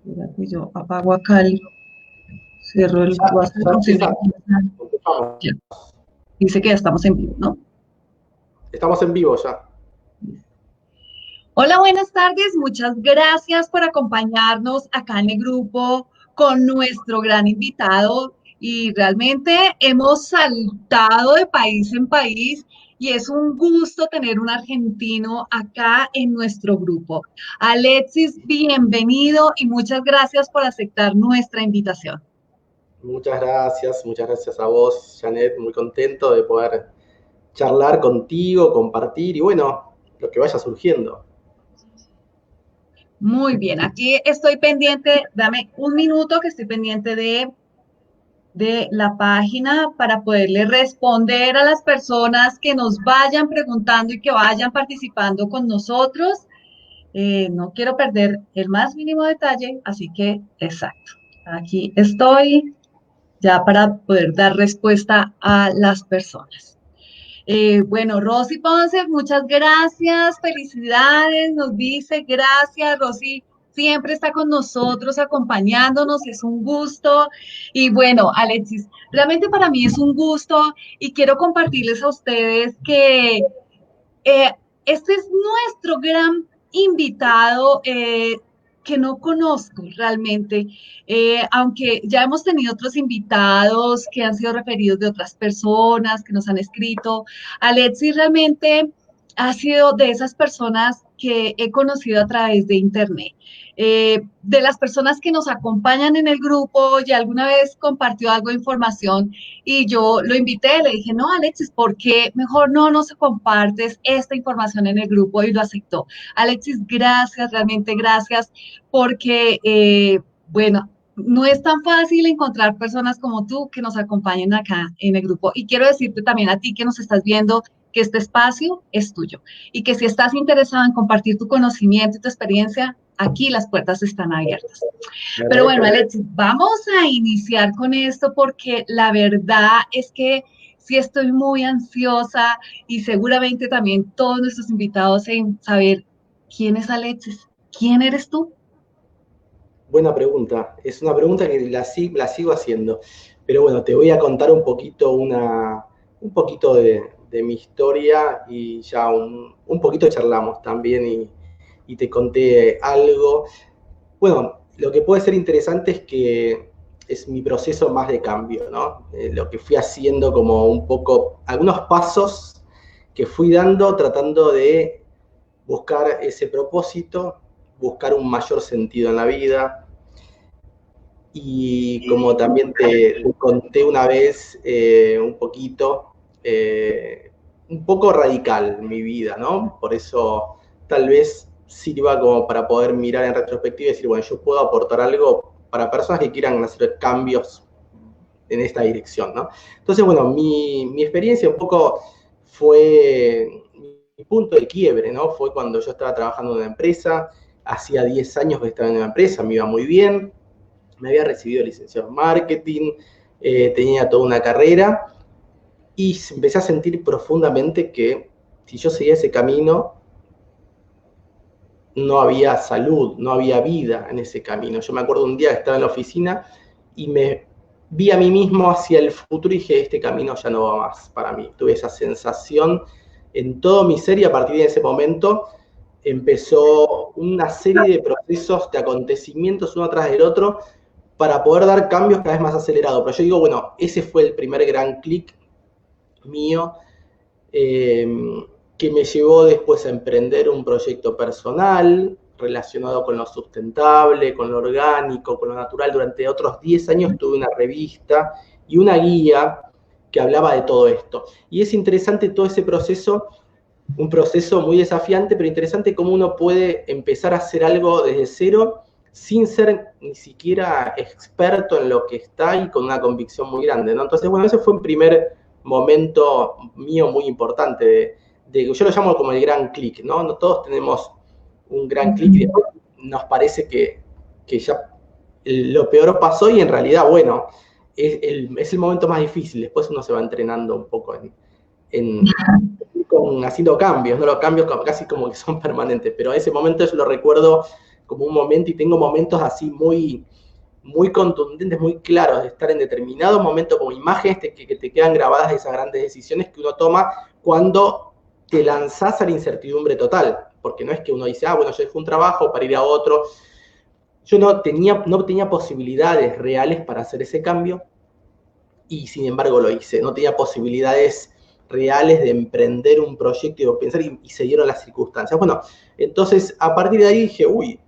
Espérate, yo apago acá cierro el WhatsApp. Ya No sé si empezamos. ya. Dice que ya estamos en vivo, ¿no? Estamos en vivo ya. Hola, buenas tardes. Muchas gracias por acompañarnos acá en el grupo con nuestro gran invitado. Y realmente hemos saltado de país en país y es un gusto tener un argentino acá en nuestro grupo. Alexis, bienvenido y muchas gracias por aceptar nuestra invitación. Muchas gracias a vos, Janet, muy contento de poder charlar contigo, compartir y bueno, lo que vaya surgiendo. Muy bien, aquí estoy pendiente, dame un minuto que estoy pendiente de la página para poderle responder a las personas que nos vayan preguntando y que vayan participando con nosotros. No quiero perder el más mínimo detalle, así que exacto. Aquí estoy ya para poder dar respuesta a las personas. Bueno, Rosy Ponce, muchas gracias, felicidades, nos dice gracias, Rosy siempre está con nosotros, acompañándonos, es un gusto. Y bueno, Alexis, realmente para mí es un gusto y quiero compartirles a ustedes que eh, este es nuestro gran invitado que no conozco realmente, aunque ya hemos tenido otros invitados que han sido referidos de otras personas que nos han escrito. Alexis realmente ha sido de esas personas que he conocido a través de Internet. De las personas que nos acompañan en el grupo, ya alguna vez compartió algo de información y yo lo invité, le dije, no, Alexis, ¿por qué mejor no nos compartes esta información en el grupo? Y lo aceptó. Alexis, gracias, realmente gracias, porque, bueno, no es tan fácil encontrar personas como tú que nos acompañen acá en el grupo. Y quiero decirte también a ti que nos estás viendo que este espacio es tuyo y que si estás interesado en compartir tu conocimiento y tu experiencia, aquí las puertas están abiertas. Pero bueno, Alexis, vamos a iniciar con esto porque la verdad es que sí estoy muy ansiosa y seguramente también todos nuestros invitados en saber quién es Alexis, quién eres tú. Buena pregunta, es una pregunta que la sigo haciendo, pero bueno, te voy a contar un poquito, un poquito de mi historia y ya un poquito charlamos también y te conté algo. Bueno, lo que puede ser interesante es que es mi proceso más de cambio, ¿no? Lo que fui haciendo como un poco, algunos pasos que fui dando tratando de buscar ese propósito, buscar un mayor sentido en la vida. Y como también te conté una vez, un poco radical mi vida, ¿no? Por eso tal vez sirva como para poder mirar en retrospectiva y decir, bueno, yo puedo aportar algo para personas que quieran hacer cambios en esta dirección, ¿no? Entonces, bueno, mi experiencia un poco fue mi punto de quiebre, ¿no? Fue cuando yo estaba trabajando en una empresa, hacía 10 años que estaba en una empresa, me iba muy bien, me había recibido licenciado en marketing, tenía toda una carrera y empecé a sentir profundamente que si yo seguía ese camino, no había salud, no había vida en ese camino. Yo me acuerdo un día que estaba en la oficina y me vi a mí mismo hacia el futuro y dije, este camino ya no va más para mí. Tuve esa sensación en todo mi ser y a partir de ese momento empezó una serie de procesos, de acontecimientos uno tras del otro para poder dar cambios cada vez más acelerados. Pero yo digo, bueno, ese fue el primer gran clic mío eh, que me llevó después a emprender un proyecto personal relacionado con lo sustentable, con lo orgánico, con lo natural. Durante otros 10 años tuve una revista y una guía que hablaba de todo esto. Y es interesante todo ese proceso, un proceso muy desafiante, pero interesante cómo uno puede empezar a hacer algo desde cero sin ser ni siquiera experto en lo que está y con una convicción muy grande, ¿no? Entonces, bueno, ese fue un primer momento mío muy importante yo lo llamo como el gran clic, ¿no? No todos tenemos un gran clic y después nos parece que ya lo peor pasó y en realidad, bueno, es el momento más difícil. Después uno se va entrenando un poco en haciendo cambios, ¿no? Los cambios casi como que son permanentes, pero ese momento yo lo recuerdo como un momento, y tengo momentos así muy, muy contundentes, muy claros, de estar en determinado momento como imágenes que te quedan grabadas esas grandes decisiones que uno toma cuando te lanzás a la incertidumbre total, porque no es que uno dice, bueno, yo dejé un trabajo para ir a otro. Yo no tenía posibilidades reales para hacer ese cambio, y sin embargo lo hice. No tenía posibilidades reales de emprender un proyecto y de pensar, y se dieron las circunstancias. Bueno, entonces a partir de ahí dije, uy,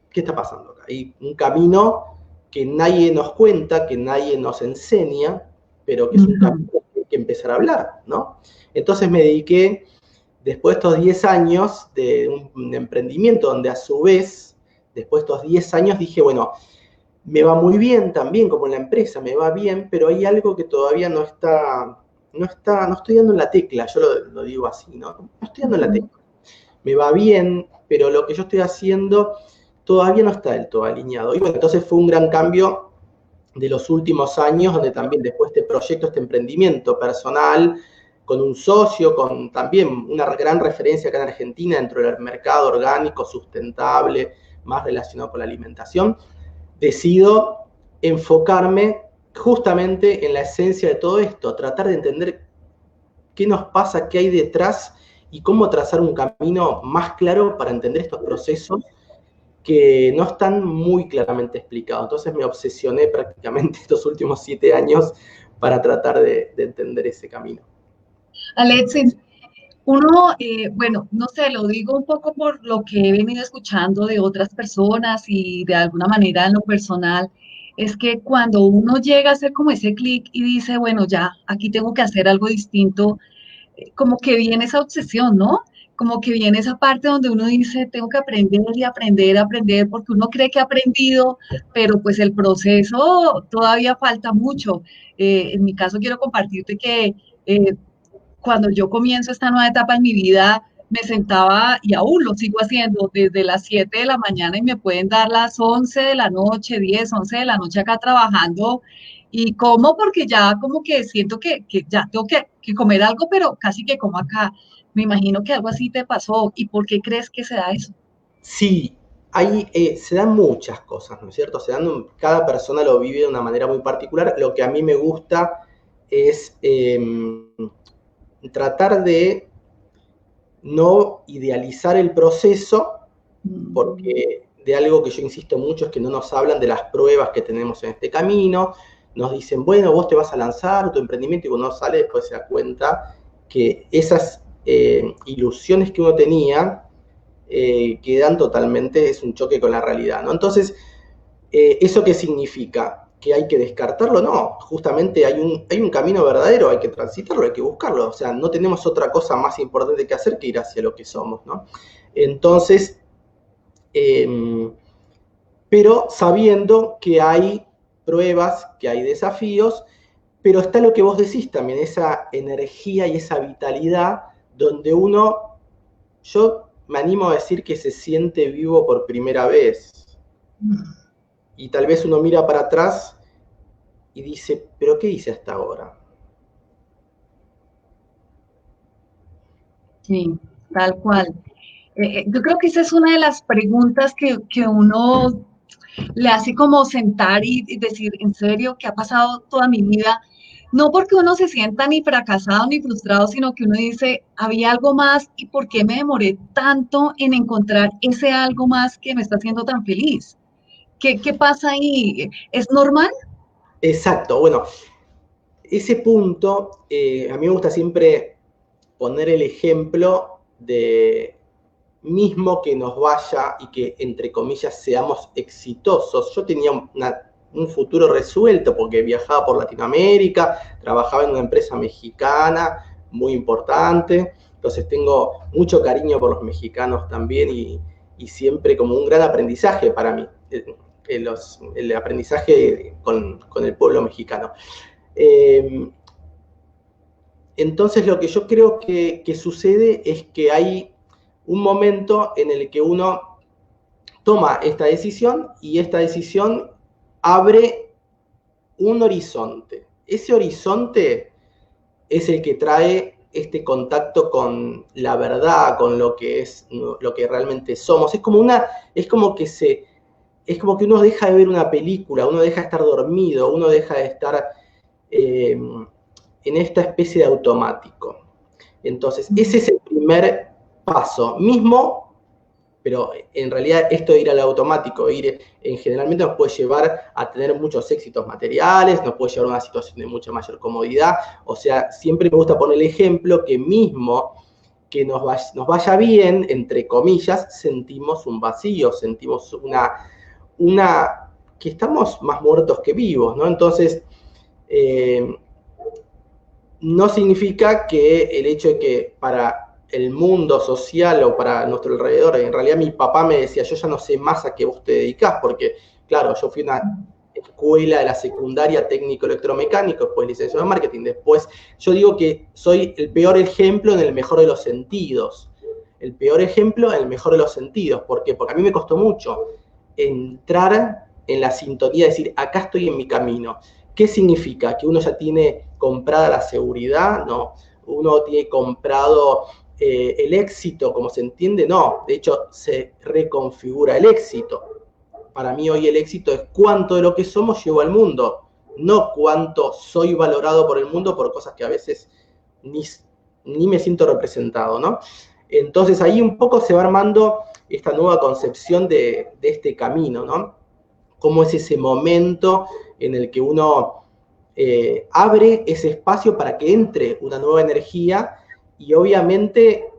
¿qué está pasando acá? Hay un camino que nadie nos cuenta, que nadie nos enseña, pero que es un camino que hay que empezar a hablar, ¿no? Entonces me dediqué, después de estos 10 años de un emprendimiento, donde a su vez, después de estos 10 años dije, bueno, me va muy bien también, como en la empresa, me va bien, pero hay algo que todavía no estoy dando en la tecla, yo lo digo así, ¿no? No estoy dando en la tecla. Me va bien, pero lo que yo estoy haciendo todavía no está del todo alineado. Y bueno, entonces fue un gran cambio de los últimos años, donde también después de este proyecto, este emprendimiento personal, con un socio, con también una gran referencia acá en Argentina dentro del mercado orgánico, sustentable, más relacionado con la alimentación, decido enfocarme justamente en la esencia de todo esto, tratar de entender qué nos pasa, qué hay detrás y cómo trazar un camino más claro para entender estos procesos que no están muy claramente explicados. Entonces me obsesioné prácticamente estos últimos 7 años para tratar de entender ese camino. Alexis, uno, bueno, no sé, lo digo un poco por lo que he venido escuchando de otras personas y de alguna manera en lo personal, es que cuando uno llega a hacer como ese clic y dice, bueno, ya, aquí tengo que hacer algo distinto, como que viene esa obsesión, ¿no? Como que viene esa parte donde uno dice, tengo que aprender y aprender, aprender, porque uno cree que ha aprendido, pero pues el proceso todavía falta mucho. En mi caso quiero compartirte que cuando yo comienzo esta nueva etapa en mi vida, me sentaba, y aún lo sigo haciendo, desde las 7 de la mañana y me pueden dar las 11 de la noche, 10 11 de la noche acá trabajando. ¿Y cómo? Porque ya como que siento que ya tengo que comer algo, pero casi que como acá. Me imagino que algo así te pasó. ¿Y por qué crees que se da eso? Sí, se dan muchas cosas, ¿no es cierto? Cada persona lo vive de una manera muy particular. Lo que a mí me gusta es tratar de no idealizar el proceso, porque de algo que yo insisto mucho es que no nos hablan de las pruebas que tenemos en este camino. Nos dicen, bueno, vos te vas a lanzar tu emprendimiento, y cuando uno sale después se da cuenta que esas ilusiones que uno tenía quedan totalmente, es un choque con la realidad, ¿no? Entonces, ¿eso qué significa? ¿Que hay que descartarlo? No, justamente hay un camino verdadero, hay que transitarlo, hay que buscarlo. O sea, no tenemos otra cosa más importante que hacer que ir hacia lo que somos, ¿no? Entonces, pero sabiendo que hay pruebas, que hay desafíos, pero está lo que vos decís también, esa energía y esa vitalidad donde yo me animo a decir que se siente vivo por primera vez. Y tal vez uno mira para atrás y dice, ¿pero qué hice hasta ahora? Sí, tal cual. Yo creo que esa es una de las preguntas que uno le hace como sentar y decir, en serio, ¿qué ha pasado toda mi vida? No porque uno se sienta ni fracasado ni frustrado, sino que uno dice, había algo más y por qué me demoré tanto en encontrar ese algo más que me está haciendo tan feliz. ¿Qué pasa ahí? ¿Es normal? Exacto, bueno, ese punto, a mí me gusta siempre poner el ejemplo de mismo que nos vaya y que, entre comillas, seamos exitosos. Yo tenía un futuro resuelto porque viajaba por Latinoamérica, trabajaba en una empresa mexicana muy importante, entonces tengo mucho cariño por los mexicanos también, y siempre como un gran aprendizaje para mí, el aprendizaje con el pueblo mexicano. Entonces lo que yo creo que sucede es que hay un momento en el que uno toma esta decisión, y esta decisión abre un horizonte. Ese horizonte es el que trae este contacto con la verdad, con lo que es, lo que realmente somos. Es como que uno deja de ver una película, uno deja de estar dormido, uno deja de estar en esta especie de automático. Entonces, ese es el primer paso mismo, pero en realidad esto de ir al automático, generalmente nos puede llevar a tener muchos éxitos materiales, nos puede llevar a una situación de mucha mayor comodidad. O sea, siempre me gusta poner el ejemplo que mismo que nos vaya bien, entre comillas, sentimos un vacío, sentimos que estamos más muertos que vivos, ¿no? Entonces, no significa que el hecho de que para el mundo social o para nuestro alrededor, en realidad mi papá me decía, yo ya no sé más a qué vos te dedicás, porque claro, yo fui a una escuela de la secundaria técnico electromecánico, después licenciado en marketing, después yo digo que soy el peor ejemplo en el mejor de los sentidos, el peor ejemplo en el mejor de los sentidos. ¿Por qué? Porque a mí me costó mucho entrar en la sintonía, decir, acá estoy en mi camino. ¿Qué significa? ¿Que uno ya tiene comprada la seguridad? No. ¿Uno tiene comprado el éxito, como se entiende? No. De hecho, se reconfigura el éxito. Para mí hoy el éxito es cuánto de lo que somos llevo al mundo, no cuánto soy valorado por el mundo por cosas que a veces ni me siento representado, ¿no? Entonces ahí un poco se va armando esta nueva concepción de este camino, ¿no? Cómo es ese momento en el que uno abre ese espacio para que entre una nueva energía y obviamente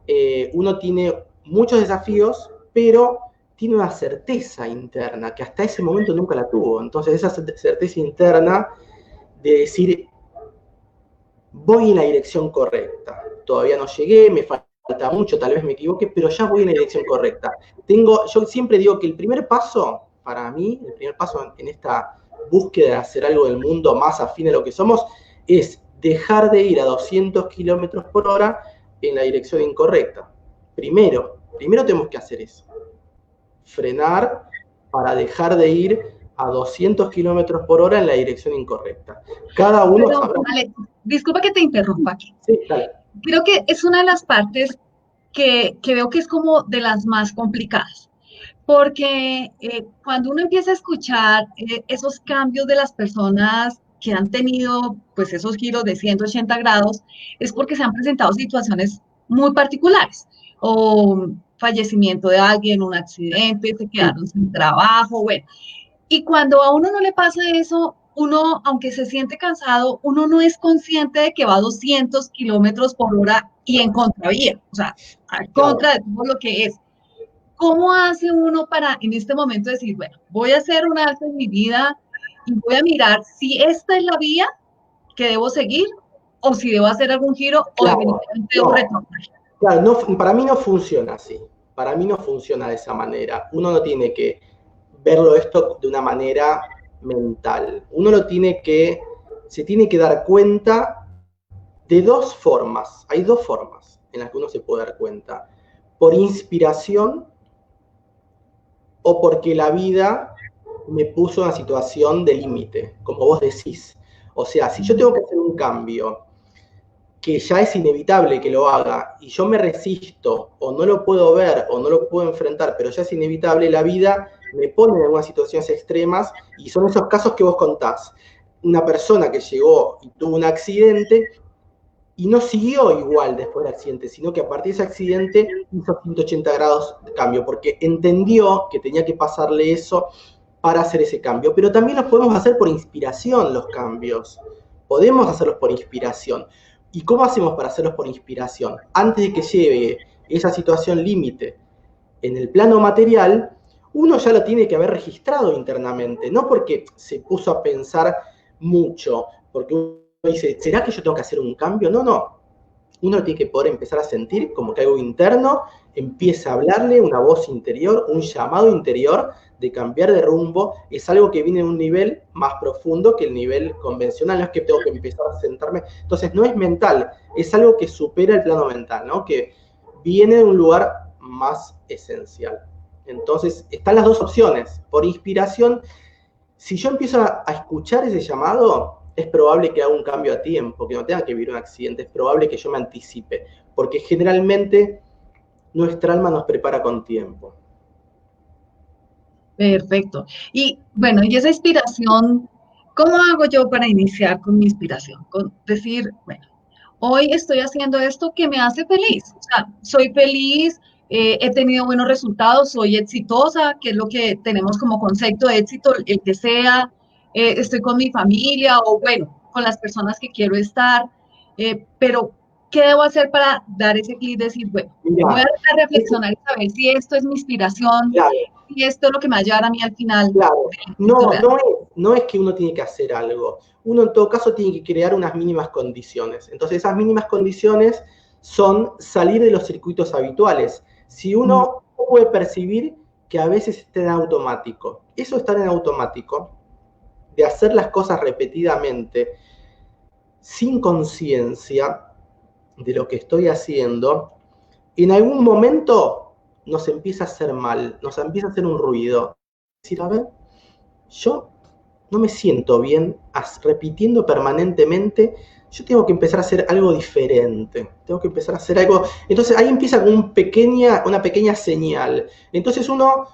uno tiene muchos desafíos, pero tiene una certeza interna que hasta ese momento nunca la tuvo. Entonces esa certeza interna de decir, voy en la dirección correcta, todavía no llegué, me falta mucho, tal vez me equivoque, pero ya voy en la dirección correcta. Yo siempre digo que el primer paso, para mí, el primer paso en esta búsqueda de hacer algo del mundo más afín a lo que somos, es dejar de ir a 200 kilómetros por hora en la dirección incorrecta. Primero tenemos que hacer eso. Frenar para dejar de ir a 200 kilómetros por hora en la dirección incorrecta. Cada uno sabrá. Vale, disculpa que te interrumpa aquí. Sí, dale. Creo que es una de las partes que veo que es como de las más complicadas, porque cuando uno empieza a escuchar esos cambios de las personas que han tenido pues esos giros de 180 grados, es porque se han presentado situaciones muy particulares, o fallecimiento de alguien, un accidente, se quedaron sin trabajo, bueno. Y cuando a uno no le pasa eso, uno, aunque se siente cansado, uno no es consciente de que va a 200 kilómetros por hora y en contravía, o sea, al contra de todo lo que es. ¿Cómo hace uno para en este momento decir, bueno, voy a hacer un alto en mi vida y voy a mirar si esta es la vía que debo seguir o si debo hacer algún giro o definitivamente debo retornar? Claro, no, para mí no funciona así. Para mí no funciona de esa manera. Uno no tiene que verlo esto de una manera mental. Uno se tiene que dar cuenta de dos formas. Hay dos formas en las que uno se puede dar cuenta. Por inspiración o porque la vida me puso en una situación de límite, como vos decís. O sea, si yo tengo que hacer un cambio que ya es inevitable que lo haga y yo me resisto o no lo puedo ver o no lo puedo enfrentar, pero ya es inevitable, la vida me pone en algunas situaciones extremas y son esos casos que vos contás. Una persona que llegó y tuvo un accidente y no siguió igual después del accidente, sino que a partir de ese accidente hizo 180 grados de cambio, porque entendió que tenía que pasarle eso para hacer ese cambio. Pero también los podemos hacer por inspiración, los cambios. Podemos hacerlos por inspiración. ¿Y cómo hacemos para hacerlos por inspiración? Antes de que llegue esa situación límite en el plano material, uno ya lo tiene que haber registrado internamente, no porque se puso a pensar mucho, porque uno dice, ¿será que yo tengo que hacer un cambio? No, no. Uno tiene que poder empezar a sentir como que algo interno empieza a hablarle, una voz interior, un llamado interior de cambiar de rumbo. Es algo que viene de un nivel más profundo que el nivel convencional. No es que tengo que empezar a sentarme. Entonces no es mental, es algo que supera el plano mental, ¿no? Que viene de un lugar más esencial. Entonces están las dos opciones. Por inspiración, si yo empiezo a escuchar ese llamado, es probable que haga un cambio a tiempo, que no tenga que vivir un accidente, es probable que yo me anticipe, porque generalmente nuestra alma nos prepara con tiempo. Perfecto. Y bueno, y esa inspiración, ¿cómo hago yo para iniciar con mi inspiración? Con decir, bueno, hoy estoy haciendo esto que me hace feliz. O sea, soy feliz, he tenido buenos resultados, soy exitosa, que es lo que tenemos como concepto de éxito, el que sea, estoy con mi familia o bueno, con las personas que quiero estar, pero ¿qué debo hacer para dar ese clic? Decir, bueno, voy Mira, a reflexionar y saber si esto es mi inspiración, claro, si esto es lo que me va a llevar a mí al final claro. del éxito No, real. no es que uno tiene que hacer algo. Uno en todo caso tiene que crear unas mínimas condiciones. Entonces esas mínimas condiciones son salir de los circuitos habituales. Si Mm, uno puede percibir que a veces está en automático, eso estar en automático, de hacer las cosas repetidamente, sin conciencia de lo que estoy haciendo, en algún momento nos empieza a hacer mal, nos empieza a hacer un ruido. Decir, a ver, yo no me siento bien repitiendo permanentemente, yo tengo que empezar a hacer algo diferente, tengo que empezar a hacer algo, entonces ahí empieza con una pequeña señal, entonces uno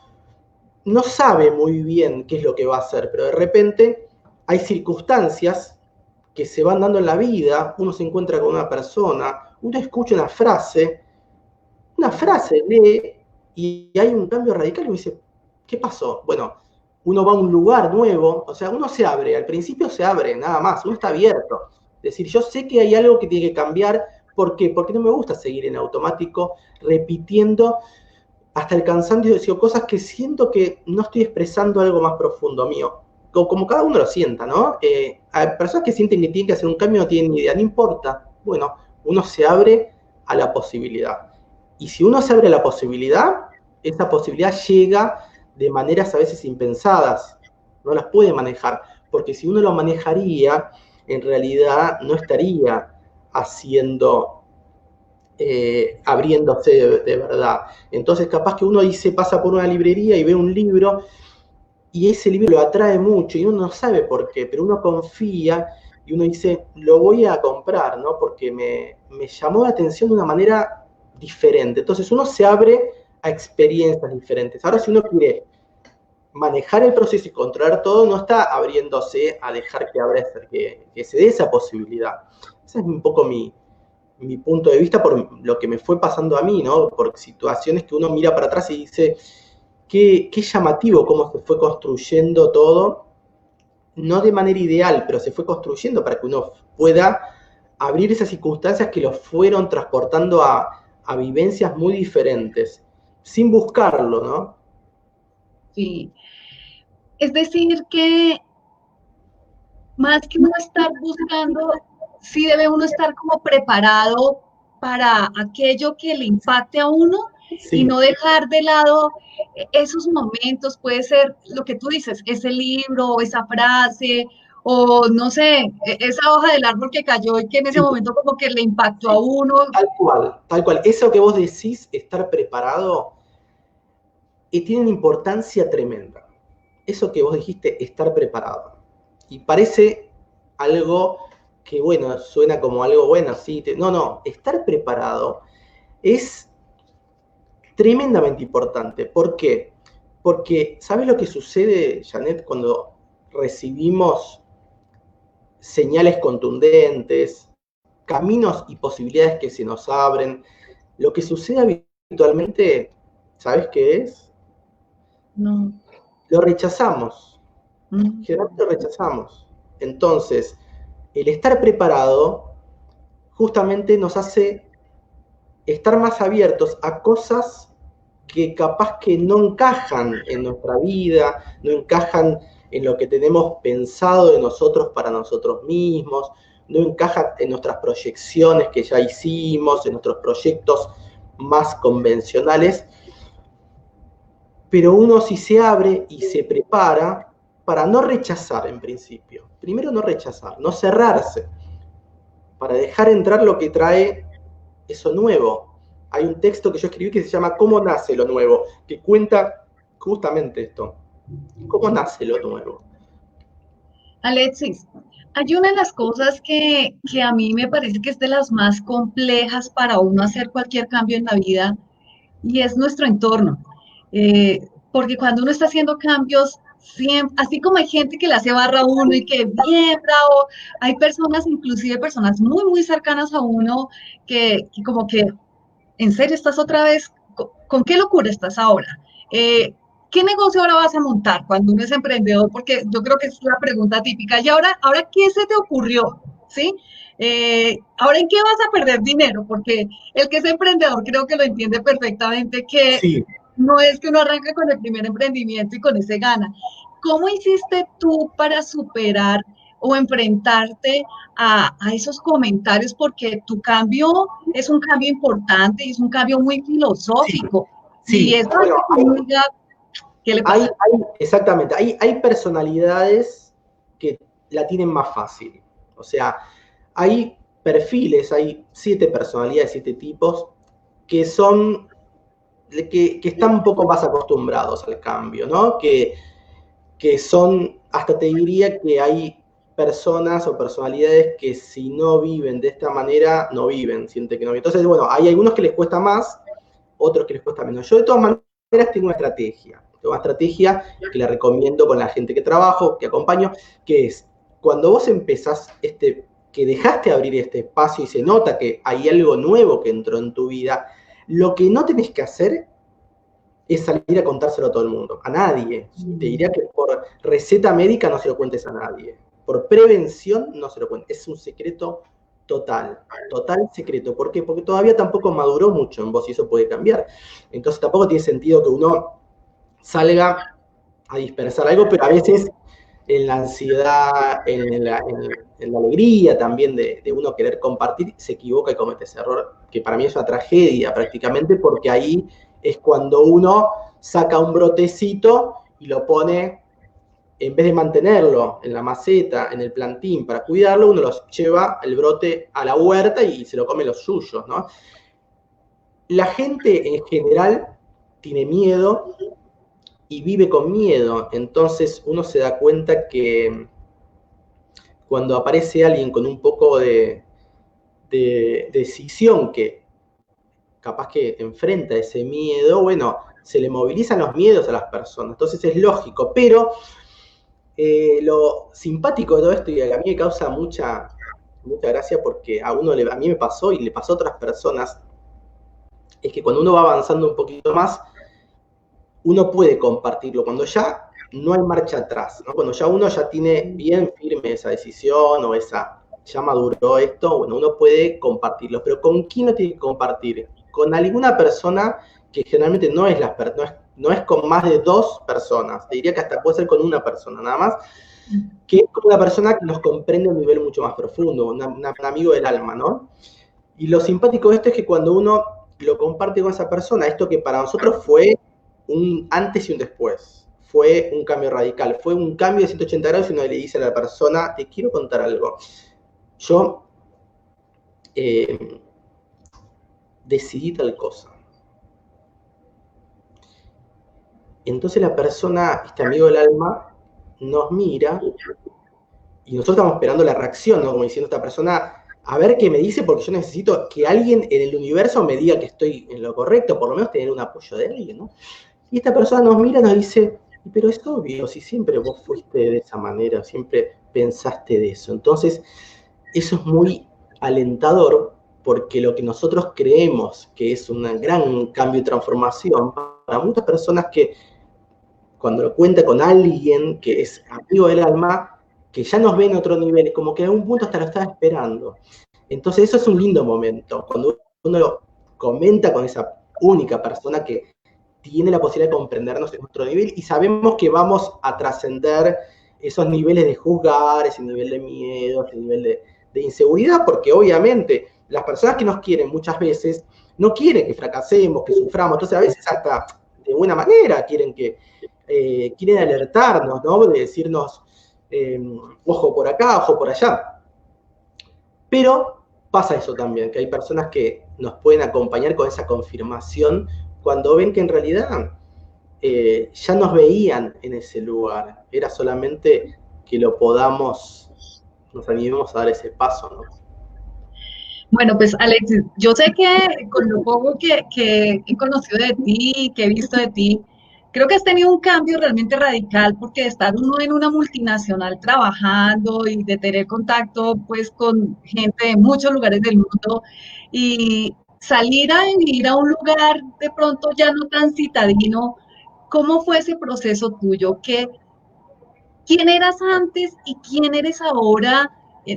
no sabe muy bien qué es lo que va a hacer, pero de repente hay circunstancias que se van dando en la vida, uno se encuentra con una persona, uno escucha una frase lee y hay un cambio radical y uno dice, ¿qué pasó? Bueno, uno va a un lugar nuevo, o sea, uno se abre, al principio se abre, nada más, uno está abierto. Es decir, yo sé que hay algo que tiene que cambiar, ¿por qué? Porque no me gusta seguir en automático, repitiendo hasta el cansancio, decir cosas que siento que no estoy expresando algo más profundo mío. Como cada uno lo sienta, ¿no? Hay personas que sienten que tienen que hacer un cambio, no tienen ni idea, no importa. Bueno, uno se abre a la posibilidad. Y si uno se abre a la posibilidad, esa posibilidad llega de maneras a veces impensadas. No las puede manejar. Porque si uno lo manejaría, en realidad no estaría haciendo abriéndose de verdad. Entonces, capaz que uno dice, pasa por una librería y ve un libro y ese libro lo atrae mucho y uno no sabe por qué, pero uno confía y uno dice, lo voy a comprar, ¿no? Porque me llamó la atención de una manera diferente. Entonces, uno se abre a experiencias diferentes. Ahora, si uno quiere manejar el proceso y controlar todo, no está abriéndose a dejar que se dé esa posibilidad. Ese es un poco mi punto de vista por lo que me fue pasando a mí, ¿no? Por situaciones que uno mira para atrás y dice, qué llamativo cómo se fue construyendo todo, no de manera ideal, pero se fue construyendo para que uno pueda abrir esas circunstancias que lo fueron transportando a vivencias muy diferentes, sin buscarlo, ¿no? sí. Es decir, que más que uno estar buscando, sí debe uno estar como preparado para aquello que le impacte a uno y Sí, no dejar de lado esos momentos, puede ser lo que tú dices, ese libro, o esa frase, o no sé, esa hoja del árbol que cayó y que en ese sí, momento como que le impactó a sí, uno. tal cual, tal cual. Eso que vos decís, estar preparado, tiene una importancia tremenda. Eso que vos dijiste, estar preparado. Y parece algo que, bueno, suena como algo bueno, sí. No, no, estar preparado es tremendamente importante. ¿Por qué? Porque, ¿sabes lo que sucede, Janet, cuando recibimos señales contundentes, caminos y posibilidades que se nos abren? Lo que sucede habitualmente, ¿sabes qué es? No. Lo rechazamos. Mm. Generalmente lo rechazamos. Entonces, el estar preparado justamente nos hace estar más abiertos a cosas que capaz que no encajan en nuestra vida, no encajan en lo que tenemos pensado de nosotros para nosotros mismos, no encajan en nuestras proyecciones que ya hicimos, en nuestros proyectos más convencionales, pero uno sí se abre y se prepara para no rechazar en principio. Primero no rechazar, no cerrarse, para dejar entrar lo que trae eso nuevo. Hay un texto que yo escribí que se llama ¿Cómo nace lo nuevo? Que cuenta justamente esto. ¿Cómo nace lo nuevo? Alexis, hay una de las cosas que a mí me parece que es de las más complejas para uno hacer cualquier cambio en la vida y es nuestro entorno. Porque cuando uno está haciendo cambios, siempre, así como hay gente que le hace barra a uno y que bien bravo, hay personas, inclusive personas muy, muy cercanas a uno, que como que ¿en serio estás otra vez? ¿Con qué locura estás ahora? ¿Qué negocio ahora vas a montar cuando uno es emprendedor? Porque yo creo que es la pregunta típica. ¿Y ahora qué se te ocurrió? ¿Sí? ¿Ahora en qué vas a perder dinero? Porque el que es emprendedor creo que lo entiende perfectamente que Sí, no es que uno arranque con el primer emprendimiento y con ese gana. ¿Cómo hiciste tú para superar o enfrentarte a esos comentarios? Porque tu cambio es un cambio importante y es un cambio muy sí, filosófico. Y sí. eso hace Bueno, que uno diga, ¿qué le pasa? exactamente, hay personalidades que la tienen más fácil. O sea, hay perfiles, hay 7 personalidades, 7 tipos, que son, que están un poco más acostumbrados al cambio, ¿no? Que son, hasta te diría que hay personas o personalidades que si no viven de esta manera, no viven, sienten que no viven. Entonces, bueno, hay algunos que les cuesta más, otros que les cuesta menos. Yo de todas maneras tengo una estrategia que le recomiendo con la gente que trabajo, que acompaño, que es cuando vos empezás que dejaste abrir este espacio y se nota que hay algo nuevo que entró en tu vida, lo que no tenés que hacer es salir a contárselo a todo el mundo, a nadie. Te diría que por receta médica no se lo cuentes a nadie. Por prevención no se lo cuentes. Es un secreto total, total secreto. ¿Por qué? Porque todavía tampoco maduró mucho en vos y eso puede cambiar. Entonces tampoco tiene sentido que uno salga a dispersar algo, pero a veces en la ansiedad, en la alegría también de uno querer compartir, se equivoca y comete ese error, que para mí es una tragedia prácticamente, porque ahí es cuando uno saca un brotecito y lo pone, en vez de mantenerlo en la maceta, en el plantín para cuidarlo, uno los lleva el brote a la huerta y se lo come los suyos, ¿no? La gente en general tiene miedo y vive con miedo, entonces uno se da cuenta que cuando aparece alguien con un poco de decisión que capaz que enfrenta ese miedo, bueno, se le movilizan los miedos a las personas, entonces es lógico, pero lo simpático de todo esto y a mí me causa mucha gracia porque a mí me pasó y le pasó a otras personas, es que cuando uno va avanzando un poquito más, uno puede compartirlo, cuando ya no hay marcha atrás, ¿no? Cuando ya uno ya tiene bien firme esa decisión o ya maduró esto, bueno, uno puede compartirlo, pero ¿con quién lo tiene que compartir? Con alguna persona que generalmente no es con más de 2 personas, te diría que hasta puede ser con una persona nada más, que es como una persona que nos comprende a un nivel mucho más profundo, un amigo del alma, ¿no? Y lo simpático de esto es que cuando uno lo comparte con esa persona, esto que para nosotros fue un antes y un después, fue un cambio radical, fue un cambio de 180 grados y uno le dice a la persona, te quiero contar algo. Yo eh, decidí tal cosa. Entonces la persona, este amigo del alma, nos mira y nosotros estamos esperando la reacción, ¿no? Como diciendo esta persona, a ver qué me dice, porque yo necesito que alguien en el universo me diga que estoy en lo correcto, por lo menos tener un apoyo de alguien, ¿no? Y esta persona nos mira y nos dice, pero es obvio, si siempre vos fuiste de esa manera, siempre pensaste de eso. Entonces, eso es muy alentador porque lo que nosotros creemos que es un gran cambio y transformación, para muchas personas que cuando lo cuenta con alguien que es amigo del alma, que ya nos ve en otro nivel, como que a un punto hasta lo estaba esperando. Entonces eso es un lindo momento, cuando uno lo comenta con esa única persona que tiene la posibilidad de comprendernos en otro nivel y sabemos que vamos a trascender esos niveles de juzgar, ese nivel de miedo, ese nivel de inseguridad, porque obviamente las personas que nos quieren muchas veces no quieren que fracasemos, que suframos, entonces a veces hasta de buena manera quieren alertarnos, ¿no? De decirnos, ojo por acá, ojo por allá. Pero pasa eso también, que hay personas que nos pueden acompañar con esa confirmación cuando ven que en realidad ya nos veían en ese lugar. Era solamente que lo podamos, nos animemos a dar ese paso, ¿no? Bueno, pues Alexis, yo sé que con lo poco que he conocido de ti, que he visto de ti, creo que has tenido un cambio realmente radical porque de estar uno en una multinacional trabajando y de tener contacto pues con gente de muchos lugares del mundo y salir a vivir a un lugar de pronto ya no tan citadino, ¿cómo fue ese proceso tuyo? ¿Quién eras antes y quién eres ahora?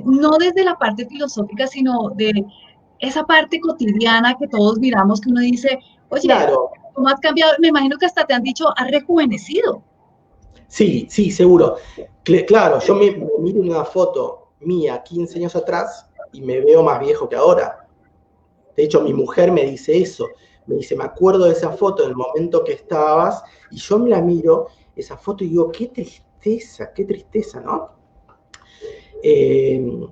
No desde la parte filosófica, sino de esa parte cotidiana que todos miramos, que uno dice, oye, Claro, ¿cómo has cambiado? Me imagino que hasta te han dicho, has rejuvenecido. sí, sí, seguro. Claro, yo me miro una foto mía 15 años atrás y me veo más viejo que ahora. De hecho, mi mujer me dice eso. Me dice, me acuerdo de esa foto, del momento que estabas, y yo me la miro, esa foto, y digo, qué tristeza, ¿no? Eh,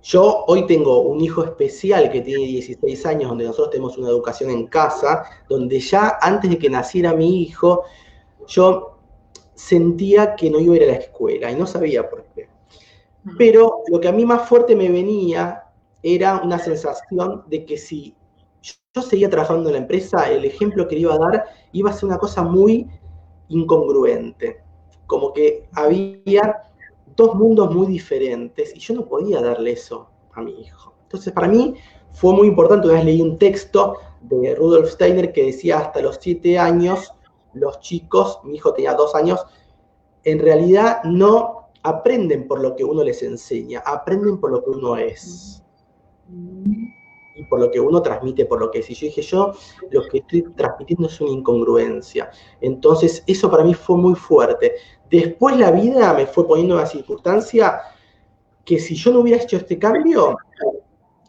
yo hoy tengo un hijo especial que tiene 16 años, donde nosotros tenemos una educación en casa, donde ya antes de que naciera mi hijo, yo sentía que no iba a ir a la escuela y no sabía por qué. Pero lo que a mí más fuerte me venía era una sensación de que si yo seguía trabajando en la empresa, el ejemplo que le iba a dar iba a ser una cosa muy incongruente. Como que había dos mundos muy diferentes y yo no podía darle eso a mi hijo. Entonces, para mí fue muy importante. Una vez leí un texto de Rudolf Steiner que decía hasta los 7 años, los chicos, mi hijo tenía 2 años, en realidad no aprenden por lo que uno les enseña, aprenden por lo que uno es y por lo que uno transmite, por lo que es. Y yo dije, yo lo que estoy transmitiendo es una incongruencia. Entonces, eso para mí fue muy fuerte. Después la vida me fue poniendo una circunstancia que si yo no hubiera hecho este cambio,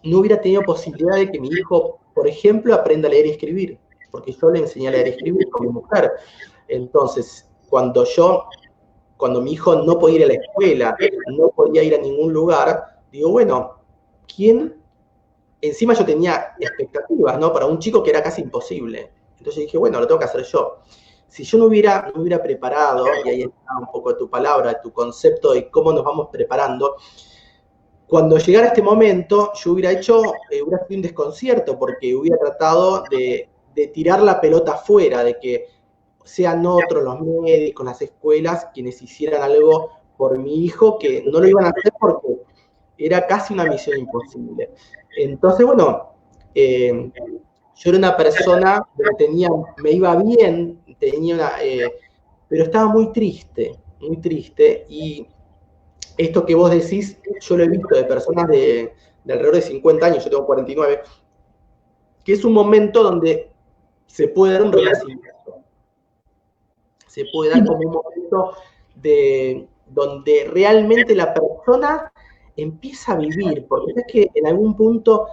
no hubiera tenido posibilidad de que mi hijo, por ejemplo, aprenda a leer y escribir, porque yo le enseñé a leer y escribir con mi mujer. Entonces, cuando mi hijo no podía ir a la escuela, no podía ir a ningún lugar, digo, bueno, ¿quién? Encima yo tenía expectativas, ¿no? Para un chico que era casi imposible. Entonces dije, bueno, lo tengo que hacer yo. Si yo no hubiera preparado, y ahí está un poco tu palabra, tu concepto de cómo nos vamos preparando, cuando llegara este momento, yo hubiera sido un desconcierto, porque hubiera tratado de tirar la pelota afuera, de que sean otros los médicos, las escuelas, quienes hicieran algo por mi hijo, que no lo iban a hacer porque era casi una misión imposible. Entonces, bueno, yo era una persona que me iba bien, pero estaba muy triste, y esto que vos decís, yo lo he visto de personas de alrededor de 50 años, yo tengo 49, que es un momento donde se puede dar un renacimiento, se puede dar como un momento donde realmente la persona empieza a vivir, porque es que en algún punto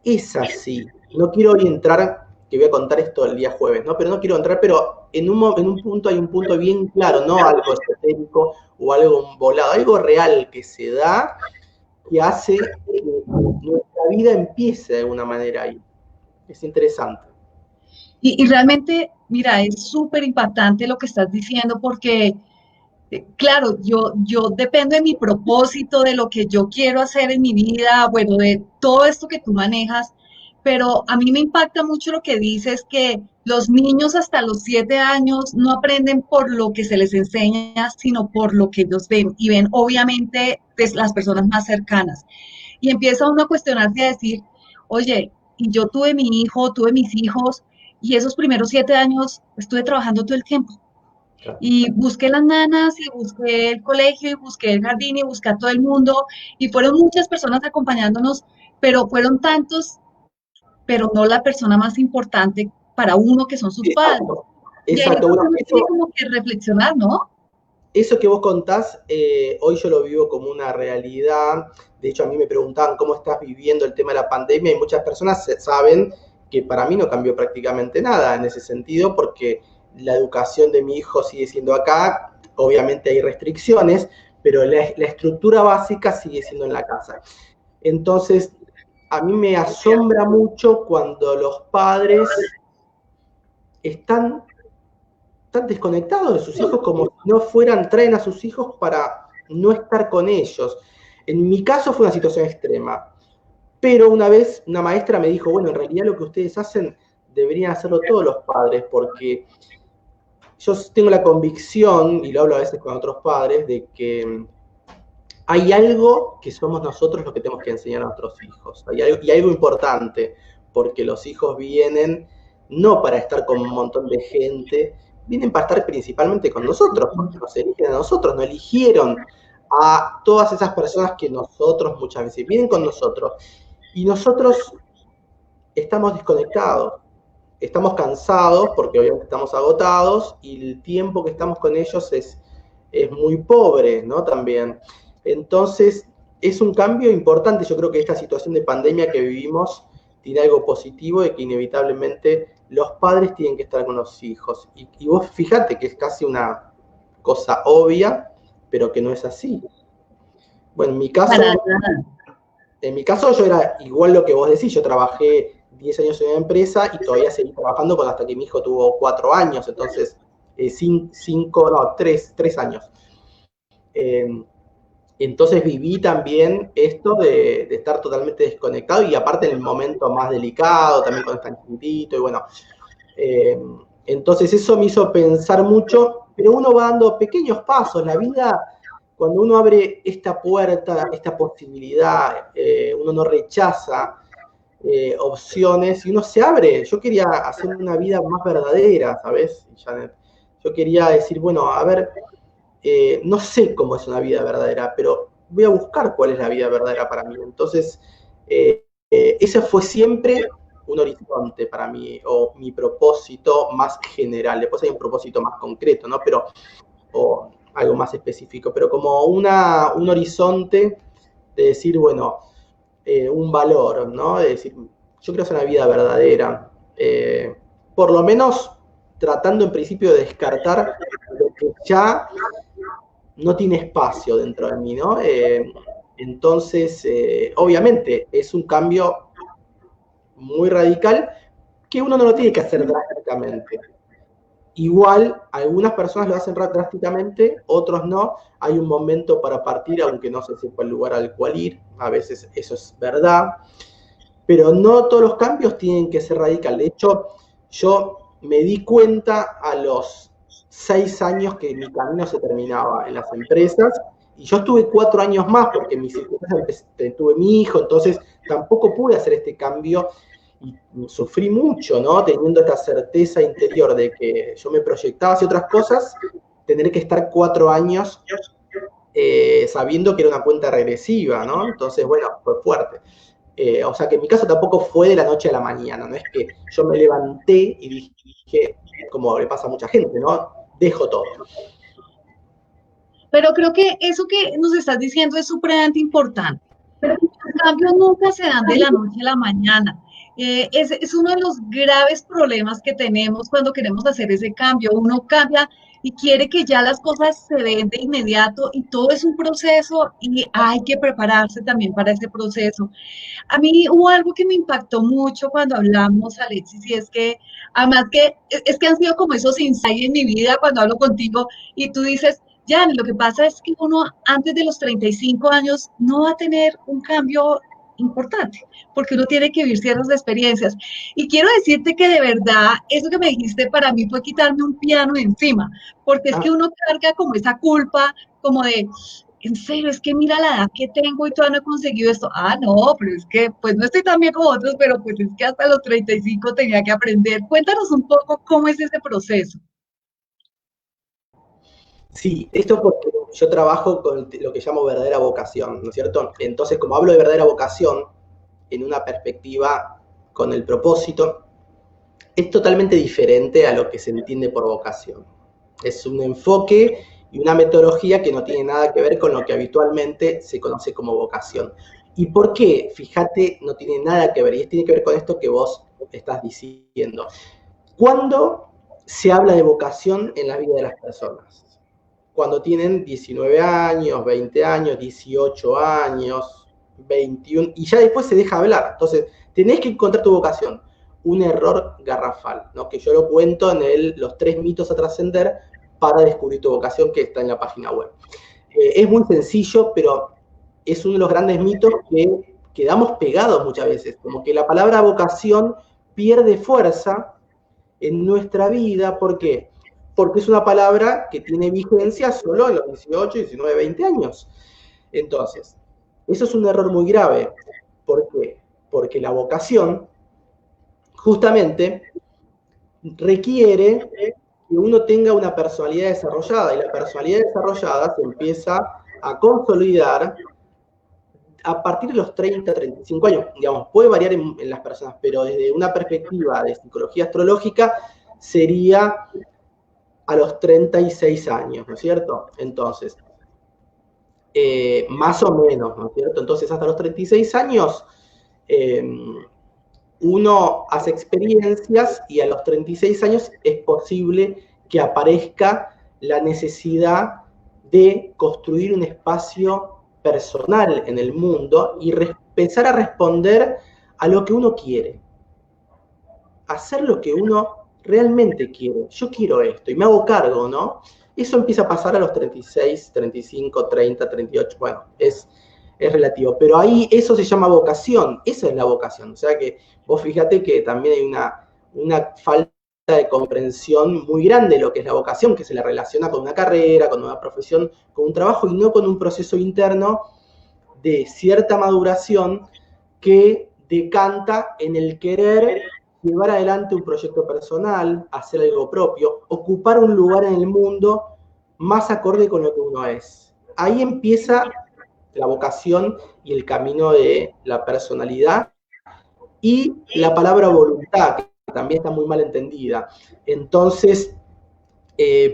es así. No quiero hoy entrar, que voy a contar esto el día jueves, ¿no? Pero no quiero entrar, pero en un punto hay un punto bien claro, no algo esotérico o algo volado, algo real que se da, que hace que nuestra vida empiece de alguna manera ahí. Es interesante. Y realmente, mira, es súper impactante lo que estás diciendo porque, claro, yo dependo de mi propósito, de lo que yo quiero hacer en mi vida, bueno, de todo esto que tú manejas, pero a mí me impacta mucho lo que dices, que los niños hasta los 7 años no aprenden por lo que se les enseña, sino por lo que ellos ven y ven obviamente pues, las personas más cercanas. Y empieza uno a cuestionarse y a decir, oye, y yo tuve mi hijo, tuve mis hijos, y esos primeros 7 años estuve trabajando todo el tiempo. Claro. Y busqué las nanas, y busqué el colegio, y busqué el jardín, y busqué a todo el mundo, y fueron muchas personas acompañándonos, pero fueron tantos, pero no la persona más importante para uno que son sus padres. Exacto. Y ahí es Exacto. Bueno, donde uno tiene como que reflexionar, ¿no? eso que vos contás, hoy yo lo vivo como una realidad. De hecho, a mí me preguntaban cómo estás viviendo el tema de la pandemia, y muchas personas saben que para mí no cambió prácticamente nada en ese sentido, porque la educación de mi hijo sigue siendo acá. Obviamente hay restricciones, pero la estructura básica sigue siendo en la casa. Entonces, a mí me asombra mucho cuando los padres están están desconectados de sus hijos como si no fueran, traen a sus hijos para no estar con ellos. En mi caso fue una situación extrema, pero una vez una maestra me dijo, bueno, en realidad lo que ustedes hacen deberían hacerlo todos los padres, porque yo tengo la convicción, y lo hablo a veces con otros padres, de que hay algo que somos nosotros los que tenemos que enseñar a nuestros hijos. Y algo importante, porque los hijos vienen no para estar con un montón de gente, vienen para estar principalmente con nosotros, porque nos eligen a nosotros, no eligieron a todas esas personas que nosotros muchas veces vienen con nosotros. Y nosotros estamos desconectados, estamos cansados porque obviamente estamos agotados y el tiempo que estamos con ellos es muy pobre, ¿no? También. Entonces, es un cambio importante. Yo creo que esta situación de pandemia que vivimos tiene algo positivo de que inevitablemente los padres tienen que estar con los hijos. Y vos fíjate que es casi una cosa obvia, pero que no es así. Bueno, en mi caso yo era igual lo que vos decís, yo trabajé 10 años en una empresa y todavía seguí trabajando hasta que mi hijo tuvo 4 años, entonces 3 años. Entonces viví también esto de estar totalmente desconectado y aparte en el momento más delicado, también cuando está chiquitito y bueno. Entonces eso me hizo pensar mucho, pero uno va dando pequeños pasos. La vida, cuando uno abre esta puerta, esta posibilidad, uno no rechaza opciones y uno se abre. Yo quería hacer una vida más verdadera, ¿sabes, Janet? Yo quería decir, bueno, a ver, no sé cómo es una vida verdadera, pero voy a buscar cuál es la vida verdadera para mí. Entonces, ese fue siempre un horizonte para mí, o mi propósito más general. Después hay un propósito más concreto, ¿no? Pero, o algo más específico, pero como un horizonte de decir, bueno, un valor, ¿no? De decir, yo quiero hacer una vida verdadera. Por lo menos tratando en principio de descartar lo que ya no tiene espacio dentro de mí, ¿no? Entonces, obviamente, es un cambio muy radical que uno no lo tiene que hacer drásticamente. Igual, algunas personas lo hacen drásticamente, otros no. Hay un momento para partir, aunque no se sepa el lugar al cual ir. A veces eso es verdad. Pero no todos los cambios tienen que ser radicales. De hecho, yo me di cuenta a los 6 años que mi camino se terminaba en las empresas y yo estuve 4 años más porque en mis circunstancias tuve mi hijo, entonces tampoco pude hacer este cambio y sufrí mucho, ¿no? Teniendo esta certeza interior de que yo me proyectaba hacia otras cosas, tener que estar 4 años sabiendo que era una cuenta regresiva, ¿no? Entonces, bueno, fue fuerte. O sea que en mi caso tampoco fue de la noche a la mañana, no es que yo me levanté y dije, como le pasa a mucha gente, ¿no? Dejo todo. Pero creo que eso que nos estás diciendo es supremamente importante. Los cambios nunca se dan de la noche a la mañana. Es uno de los graves problemas que tenemos cuando queremos hacer ese cambio. Uno cambia y quiere que ya las cosas se den de inmediato y todo es un proceso y hay que prepararse también para ese proceso. A mí hubo algo que me impactó mucho cuando hablamos, Alexis, y es que, además que, es que han sido como esos insights en mi vida cuando hablo contigo y tú dices, ya, lo que pasa es que uno antes de los 35 años no va a tener un cambio importante, porque uno tiene que vivir ciertas experiencias. Y quiero decirte que de verdad, eso que me dijiste para mí fue quitarme un piano de encima, porque es que uno carga como esa culpa, como de, en serio, es que mira la edad que tengo y todavía no he conseguido esto. Ah, no, pero es que pues no estoy tan bien como otros, pero pues es que hasta los 35 tenía que aprender. Cuéntanos un poco cómo es ese proceso. Sí, esto porque yo trabajo con lo que llamo verdadera vocación, ¿no es cierto? Entonces, como hablo de verdadera vocación, en una perspectiva con el propósito, es totalmente diferente a lo que se entiende por vocación. Es un enfoque y una metodología que no tiene nada que ver con lo que habitualmente se conoce como vocación. ¿Y por qué? Fíjate, no tiene nada que ver, y tiene que ver con esto que vos estás diciendo. ¿Cuándo se habla de vocación en la vida de las personas? Cuando tienen 19 años, 20 años, 18 años, 21, y ya después se deja hablar. Entonces, tenés que encontrar tu vocación. un error garrafal, ¿no? Que yo lo cuento en los 3 mitos a trascender para descubrir tu vocación, que está en la página web. Es muy sencillo, pero es uno de los grandes mitos que quedamos pegados muchas veces, como que la palabra vocación pierde fuerza en nuestra vida. ¿Por qué? Porque es una palabra que tiene vigencia solo en los 18, 19, 20 años. Entonces, eso es un error muy grave. ¿Por qué? Porque la vocación justamente requiere que uno tenga una personalidad desarrollada, y la personalidad desarrollada se empieza a consolidar a partir de los 30, 35 años. Digamos, puede variar en las personas, pero desde una perspectiva de psicología astrológica sería a los 36 años, ¿no es cierto? Entonces, más o menos, ¿no es cierto? Entonces, hasta los 36 años, uno hace experiencias y a los 36 años es posible que aparezca la necesidad de construir un espacio personal en el mundo y empezar a responder a lo que uno quiere. Hacer lo que uno realmente quiere. Yo quiero esto y me hago cargo, ¿no? Eso empieza a pasar a los 36, 35, 30, 38, bueno, es relativo. Pero ahí eso se llama vocación, esa es la vocación. O sea que vos fíjate que también hay una falta de comprensión muy grande de lo que es la vocación, que se la relaciona con una carrera, con una profesión, con un trabajo y no con un proceso interno de cierta maduración que decanta en el querer llevar adelante un proyecto personal, hacer algo propio, ocupar un lugar en el mundo más acorde con lo que uno es. Ahí empieza la vocación y el camino de la personalidad y la palabra voluntad, que también está muy mal entendida. Entonces,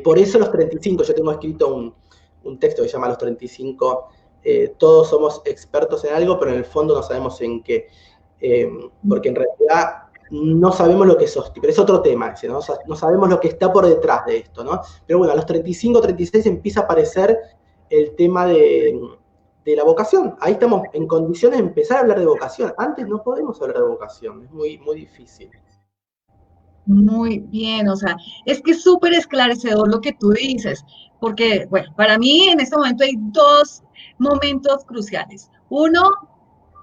por eso los 35, yo tengo escrito un texto que se llama Los 35, todos somos expertos en algo, pero en el fondo no sabemos en qué, porque en realidad no sabemos lo que sostiene, pero es otro tema ese, ¿no? No sabemos lo que está por detrás de esto, ¿no? Pero bueno, a los 35, 36 empieza a aparecer el tema de la vocación. Ahí estamos en condiciones de empezar a hablar de vocación. Antes no podemos hablar de vocación, es muy, muy difícil. Muy bien, o sea, es que es súper esclarecedor lo que tú dices, porque, bueno, para mí en este momento hay dos momentos cruciales. Uno,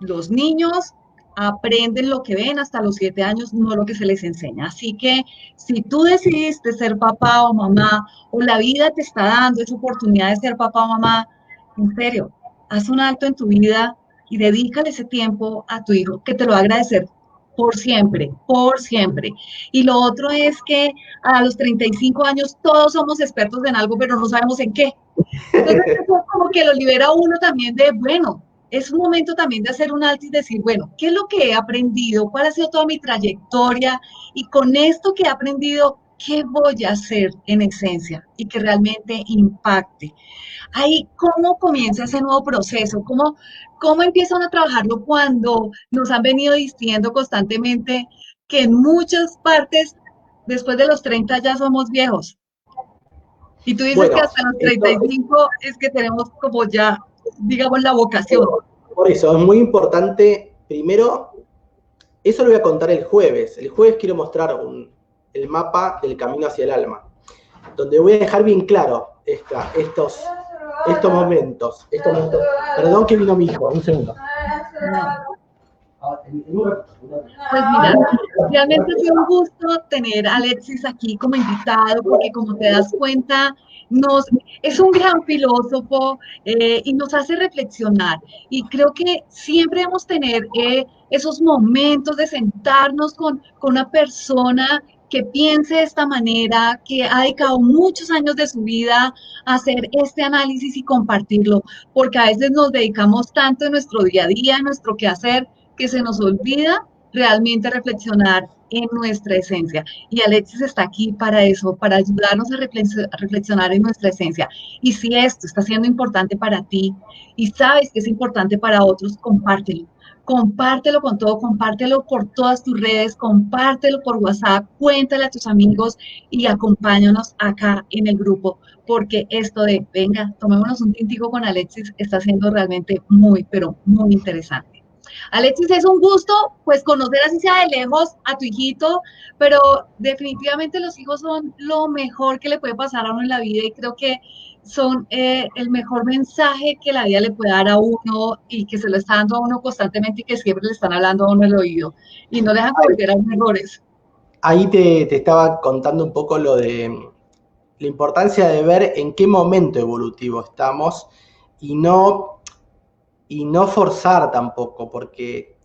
los niños aprenden lo que ven hasta los 7 años, no lo que se les enseña. Así que si tú decidiste ser papá o mamá, o la vida te está dando esa oportunidad de ser papá o mamá, en serio, haz un alto en tu vida y dedícale ese tiempo a tu hijo, que te lo va a agradecer por siempre, por siempre. Y lo otro es que a los 35 años todos somos expertos en algo, pero no sabemos en qué. Entonces, eso como que lo libera a uno también de, bueno, es un momento también de hacer un alto y decir, bueno, ¿qué es lo que he aprendido? ¿Cuál ha sido toda mi trayectoria? Y con esto que he aprendido, ¿qué voy a hacer en esencia? Y que realmente impacte. Ahí, ¿cómo comienza ese nuevo proceso? ¿Cómo empiezan a trabajarlo cuando nos han venido diciendo constantemente que en muchas partes, después de los 30 ya somos viejos? Y tú dices que Bueno, hasta los 35 es que tenemos como ya, digamos, la vocación. por eso es muy importante, primero, eso lo voy a contar el jueves. El jueves quiero mostrar el mapa del camino hacia el alma, donde voy a dejar bien claro estos momentos. Perdón que vino mi hijo, un segundo. Pues mira, realmente ha sido un gusto tener a Alexis aquí como invitado, porque como te das cuenta, es un gran filósofo y nos hace reflexionar. Y creo que siempre debemos tener esos momentos de sentarnos con una persona que piense de esta manera, que ha dedicado muchos años de su vida a hacer este análisis y compartirlo, porque a veces nos dedicamos tanto en nuestro día a día, en nuestro quehacer, que se nos olvida realmente reflexionar en nuestra esencia. Y Alexis está aquí para eso, para ayudarnos a reflexionar en nuestra esencia. Y si esto está siendo importante para ti y sabes que es importante para otros, compártelo. Compártelo con todo, compártelo por todas tus redes, compártelo por WhatsApp, cuéntale a tus amigos y acompáñanos acá en el grupo, porque esto de, venga, tomémonos un tintico con Alexis, está siendo realmente muy, pero muy interesante. Alexis, es un gusto, pues conocer así sea de lejos a tu hijito, pero definitivamente los hijos son lo mejor que le puede pasar a uno en la vida y creo que son el mejor mensaje que la vida le puede dar a uno y que se lo está dando a uno constantemente y que siempre le están hablando a uno el oído y no dejan cometer errores. Ahí te estaba contando un poco lo de la importancia de ver en qué momento evolutivo estamos y no, y no forzar tampoco, porque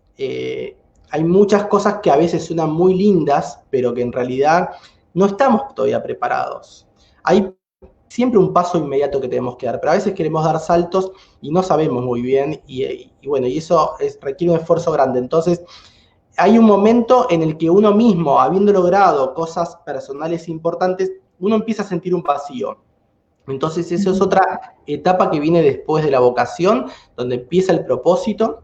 hay muchas cosas que a veces suenan muy lindas, pero que en realidad no estamos todavía preparados. Hay siempre un paso inmediato que tenemos que dar, pero a veces queremos dar saltos y no sabemos muy bien, y bueno, y eso requiere un esfuerzo grande. Entonces, hay un momento en el que uno mismo, habiendo logrado cosas personales importantes, uno empieza a sentir un vacío. Entonces, eso es otra etapa que viene después de la vocación, donde empieza el propósito,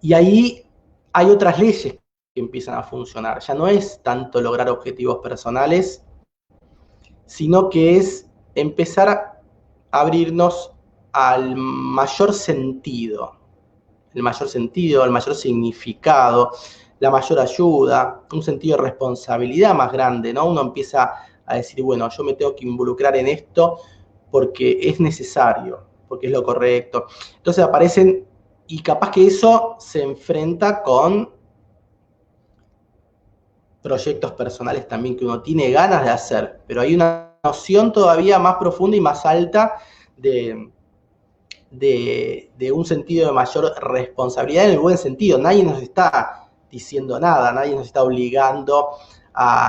y ahí hay otras leyes que empiezan a funcionar. Ya no es tanto lograr objetivos personales, sino que es empezar a abrirnos al mayor sentido, el mayor significado, la mayor ayuda, un sentido de responsabilidad más grande, ¿no? Uno empieza a decir, bueno, yo me tengo que involucrar en esto porque es necesario, porque es lo correcto. Entonces aparecen, y capaz que eso se enfrenta con proyectos personales también que uno tiene ganas de hacer, pero hay una noción todavía más profunda y más alta de un sentido de mayor responsabilidad en el buen sentido. Nadie nos está diciendo nada, nadie nos está obligando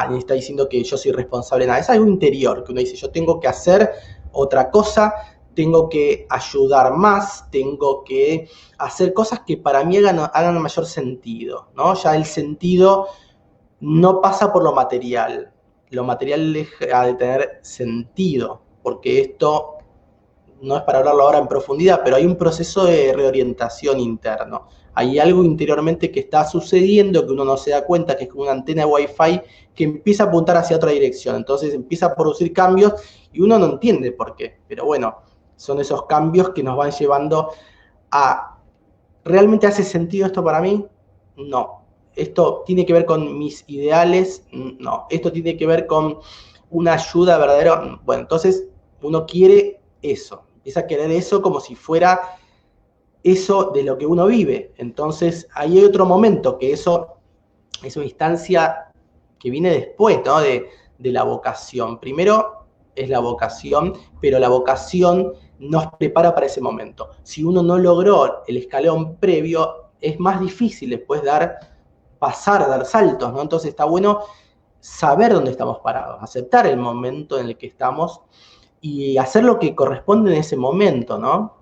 ni está diciendo que yo soy responsable de nada. Es algo interior, que uno dice, yo tengo que hacer otra cosa, tengo que ayudar más, tengo que hacer cosas que para mí hagan mayor sentido, ¿no? Ya el sentido no pasa por lo material deja de tener sentido, porque esto no es para hablarlo ahora en profundidad, pero hay un proceso de reorientación interno. Hay algo interiormente que está sucediendo que uno no se da cuenta, que es como una antena de Wi-Fi que empieza a apuntar hacia otra dirección. Entonces empieza a producir cambios y uno no entiende por qué. Pero bueno, son esos cambios que nos van llevando a, ¿realmente hace sentido esto para mí? No. ¿Esto tiene que ver con mis ideales? No. ¿Esto tiene que ver con una ayuda verdadera? Bueno, entonces uno quiere eso, empieza a querer eso como si fuera eso de lo que uno vive. Entonces, ahí hay otro momento que eso es una instancia que viene después, ¿no? De la vocación. Primero es la vocación, pero la vocación nos prepara para ese momento. Si uno no logró el escalón previo, es más difícil después dar saltos, ¿no? Entonces está bueno saber dónde estamos parados, aceptar el momento en el que estamos y hacer lo que corresponde en ese momento, ¿no?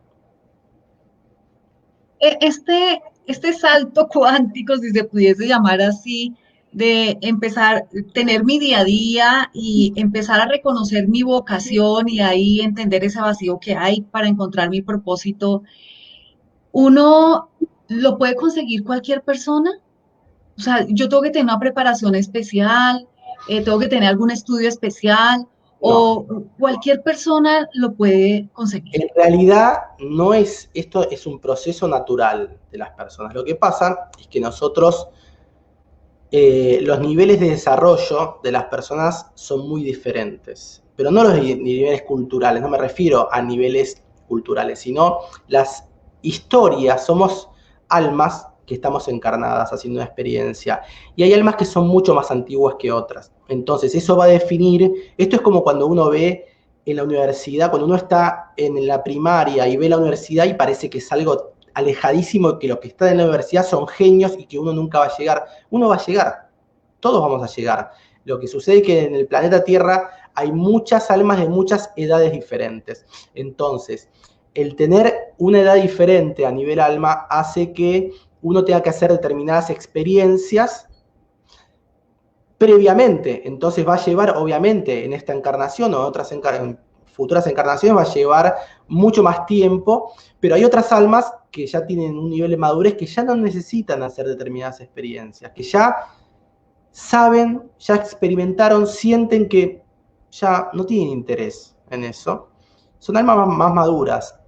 Este salto cuántico, si se pudiese llamar así, de empezar, tener mi día a día y empezar a reconocer mi vocación y ahí entender ese vacío que hay para encontrar mi propósito, ¿uno lo puede conseguir cualquier persona? O sea, yo tengo que tener una preparación especial, tengo que tener algún estudio especial No, o cualquier persona lo puede conseguir. en realidad no es, esto es un proceso natural de las personas. Lo que pasa es que nosotros, los niveles de desarrollo de las personas son muy diferentes, pero no los niveles culturales, no me refiero a niveles culturales, sino las historias, somos almas que estamos encarnadas haciendo una experiencia, y hay almas que son mucho más antiguas que otras. Entonces, eso va a definir, esto es como cuando uno ve en la universidad, cuando uno está en la primaria y ve la universidad y parece que es algo alejadísimo, que los que están en la universidad son genios y que uno nunca va a llegar. Uno va a llegar, todos vamos a llegar. Lo que sucede es que en el planeta Tierra hay muchas almas de muchas edades diferentes. Entonces, el tener una edad diferente a nivel alma hace que uno tenga que hacer determinadas experiencias previamente. Entonces va a llevar, obviamente, en esta encarnación o en otras futuras encarnaciones, va a llevar mucho más tiempo, pero hay otras almas que ya tienen un nivel de madurez que ya no necesitan hacer determinadas experiencias, que ya saben, ya experimentaron, sienten que ya no tienen interés en eso. Son almas más maduras.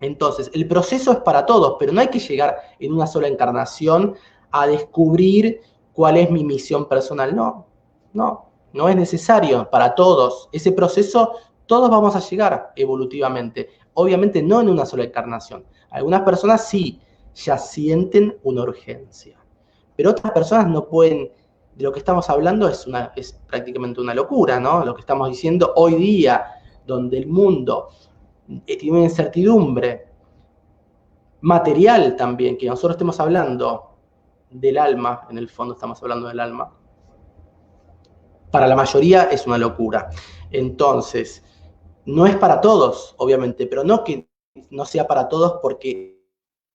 Entonces, el proceso es para todos, pero no hay que llegar en una sola encarnación a descubrir cuál es mi misión personal. No, no, no es necesario para todos. Ese proceso, todos vamos a llegar evolutivamente. Obviamente no en una sola encarnación. Algunas personas sí, ya sienten una urgencia. Pero otras personas no pueden, de lo que estamos hablando es prácticamente una locura, ¿no? Lo que estamos diciendo hoy día, donde el mundo tiene una incertidumbre material también, que nosotros estemos hablando del alma, en el fondo estamos hablando del alma, para la mayoría es una locura. Entonces, no es para todos, obviamente, pero no que no sea para todos porque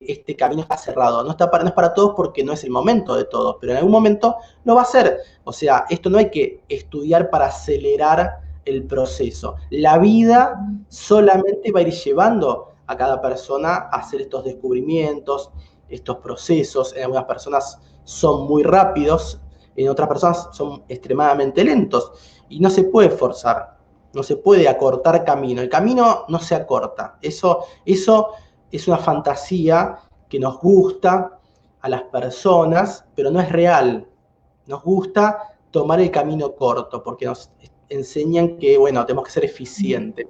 este camino está cerrado, no es para todos porque no es el momento de todos, pero en algún momento lo va a ser. O sea, esto no hay que estudiar para acelerar el proceso. La vida solamente va a ir llevando a cada persona a hacer estos descubrimientos, estos procesos. En algunas personas son muy rápidos, en otras personas son extremadamente lentos y no se puede forzar, no se puede acortar camino. El camino no se acorta. Eso es una fantasía que nos gusta a las personas, pero no es real. Nos gusta tomar el camino corto porque nos enseñan que, bueno, tenemos que ser eficientes.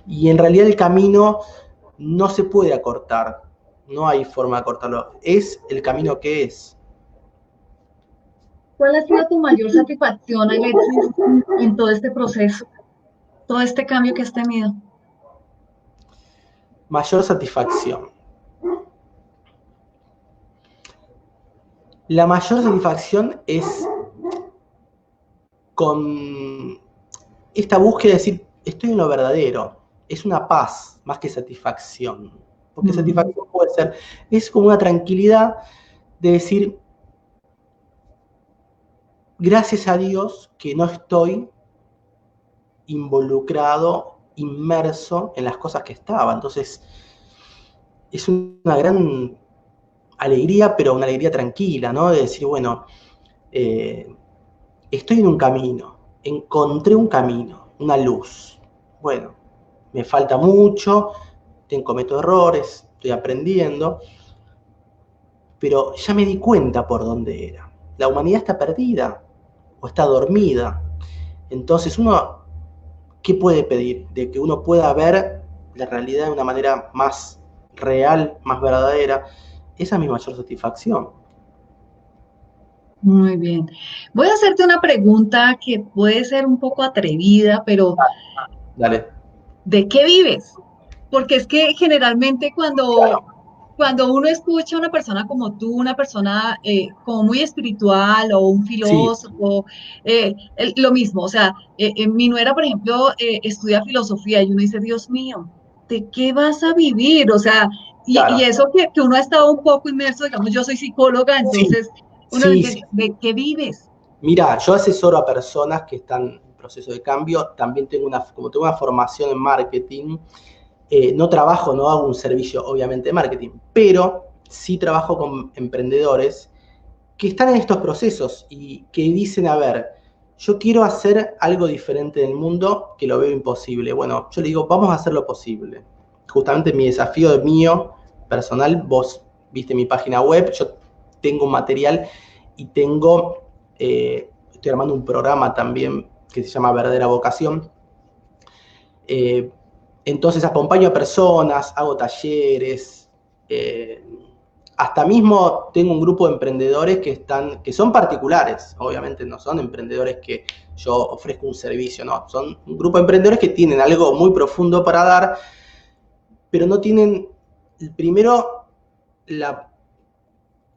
Y en realidad el camino no se puede acortar. No hay forma de acortarlo. Es el camino que es. ¿Cuál ha sido tu mayor satisfacción, Alexis, en todo este proceso, todo este cambio que has tenido? Mayor satisfacción. La mayor satisfacción es con esta búsqueda de decir, estoy en lo verdadero. Es una paz más que satisfacción. Porque satisfacción puede ser, es como una tranquilidad de decir, gracias a Dios que no estoy involucrado, inmerso en las cosas que estaba. Entonces, es una gran alegría, pero una alegría tranquila, ¿no? De decir, bueno, estoy en un camino, encontré un camino, una luz. Bueno, me falta mucho, cometo errores, estoy aprendiendo, pero ya me di cuenta por dónde era. La humanidad está perdida o está dormida. Entonces, uno, ¿qué puede pedir? De que uno pueda ver la realidad de una manera más real, más verdadera. Esa es mi mayor satisfacción. Muy bien. Voy a hacerte una pregunta que puede ser un poco atrevida, pero Dale. ¿de qué vives? Porque es que generalmente Claro. cuando uno escucha a una persona como tú, una persona como muy espiritual o un Sí, filósofo, lo mismo, o sea, mi nuera, por ejemplo, estudia filosofía y uno dice, Dios mío, ¿de qué vas a vivir? O sea, y claro. eso que uno ha estado un poco inmerso, digamos, yo soy psicóloga, Sí, entonces uno sí, dice, sí. ¿de qué vives? Mira, yo asesoro a personas que están en proceso de cambio. También como tengo una formación en marketing, no trabajo, no hago un servicio obviamente de marketing, pero sí trabajo con emprendedores que están en estos procesos y que dicen, a ver, yo quiero hacer algo diferente en el mundo que lo veo imposible. Bueno, yo le digo, vamos a hacer lo posible. Justamente mi desafío mío, personal, vos viste mi página web, yo tengo un material y estoy armando un programa también que se llama Verdadera Vocación. Entonces acompaño a personas, hago talleres, hasta mismo tengo un grupo de emprendedores que son particulares, obviamente no son emprendedores que yo ofrezco un servicio, no, son un grupo de emprendedores que tienen algo muy profundo para dar, pero no tienen, primero, el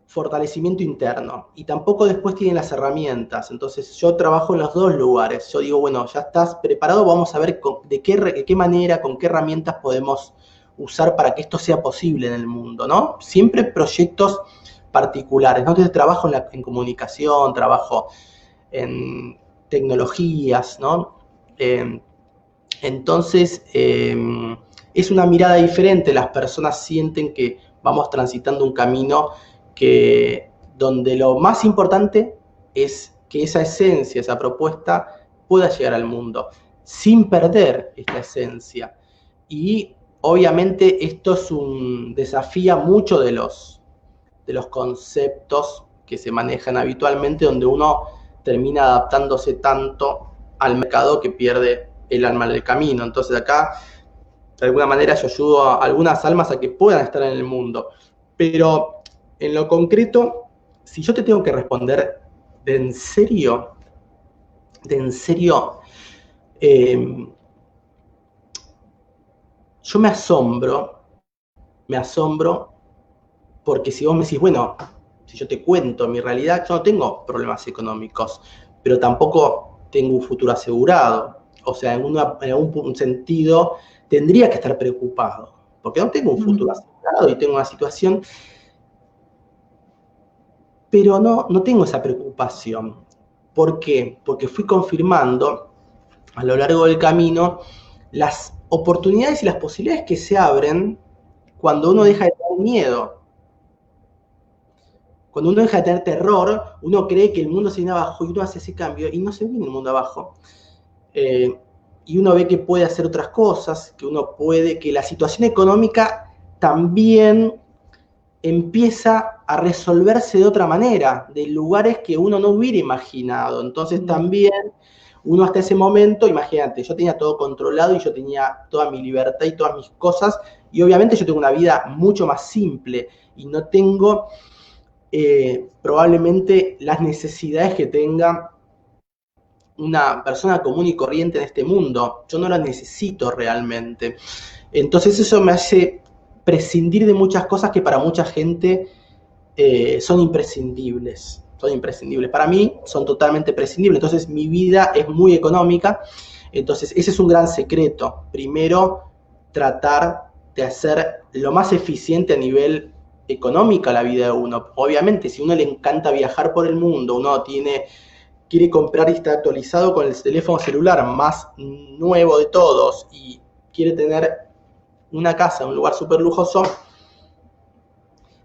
fortalecimiento interno y tampoco después tienen las herramientas. Entonces yo trabajo en los dos lugares. Yo digo, bueno, ya estás preparado, vamos a ver de qué manera, con qué herramientas podemos usar para que esto sea posible en el mundo, ¿no? Siempre proyectos particulares, ¿no? Entonces trabajo en comunicación, trabajo en tecnologías, ¿no? Entonces, es una mirada diferente. Las personas sienten que vamos transitando un camino donde lo más importante es que esa esencia, esa propuesta pueda llegar al mundo sin perder esta esencia. Y obviamente esto es desafía mucho de los conceptos que se manejan habitualmente, donde uno termina adaptándose tanto al mercado que pierde el alma en el camino. Entonces acá, de alguna manera, yo ayudo a algunas almas a que puedan estar en el mundo. Pero en lo concreto, si yo te tengo que responder de en serio, yo me asombro, porque si vos me decís, bueno, si yo te cuento mi realidad, yo no tengo problemas económicos, pero tampoco tengo un futuro asegurado. O sea, en algún sentido tendría que estar preocupado, porque no tengo un futuro asegurado y tengo una situación, pero no tengo esa preocupación. ¿Por qué? Porque fui confirmando a lo largo del camino las oportunidades y las posibilidades que se abren cuando uno deja de tener miedo. Cuando uno deja de tener terror, uno cree que el mundo se viene abajo y uno hace ese cambio y no se viene el mundo abajo. Y uno ve que puede hacer otras cosas, que la situación económica también empieza a resolverse de otra manera, de lugares que uno no hubiera imaginado. Entonces también uno hasta ese momento, imagínate, yo tenía todo controlado y yo tenía toda mi libertad y todas mis cosas, y obviamente yo tengo una vida mucho más simple y no tengo probablemente las necesidades que tenga una persona común y corriente en este mundo. Yo no las necesito realmente. Entonces eso me hace prescindir de muchas cosas que para mucha gente son imprescindibles. Son imprescindibles. Para mí son totalmente prescindibles. Entonces mi vida es muy económica. Entonces ese es un gran secreto. Primero, tratar de hacer lo más eficiente a nivel económica la vida de uno. Obviamente, si a uno le encanta viajar por el mundo, uno quiere comprar y está actualizado con el teléfono celular más nuevo de todos y quiere tener una casa en un lugar súper lujoso,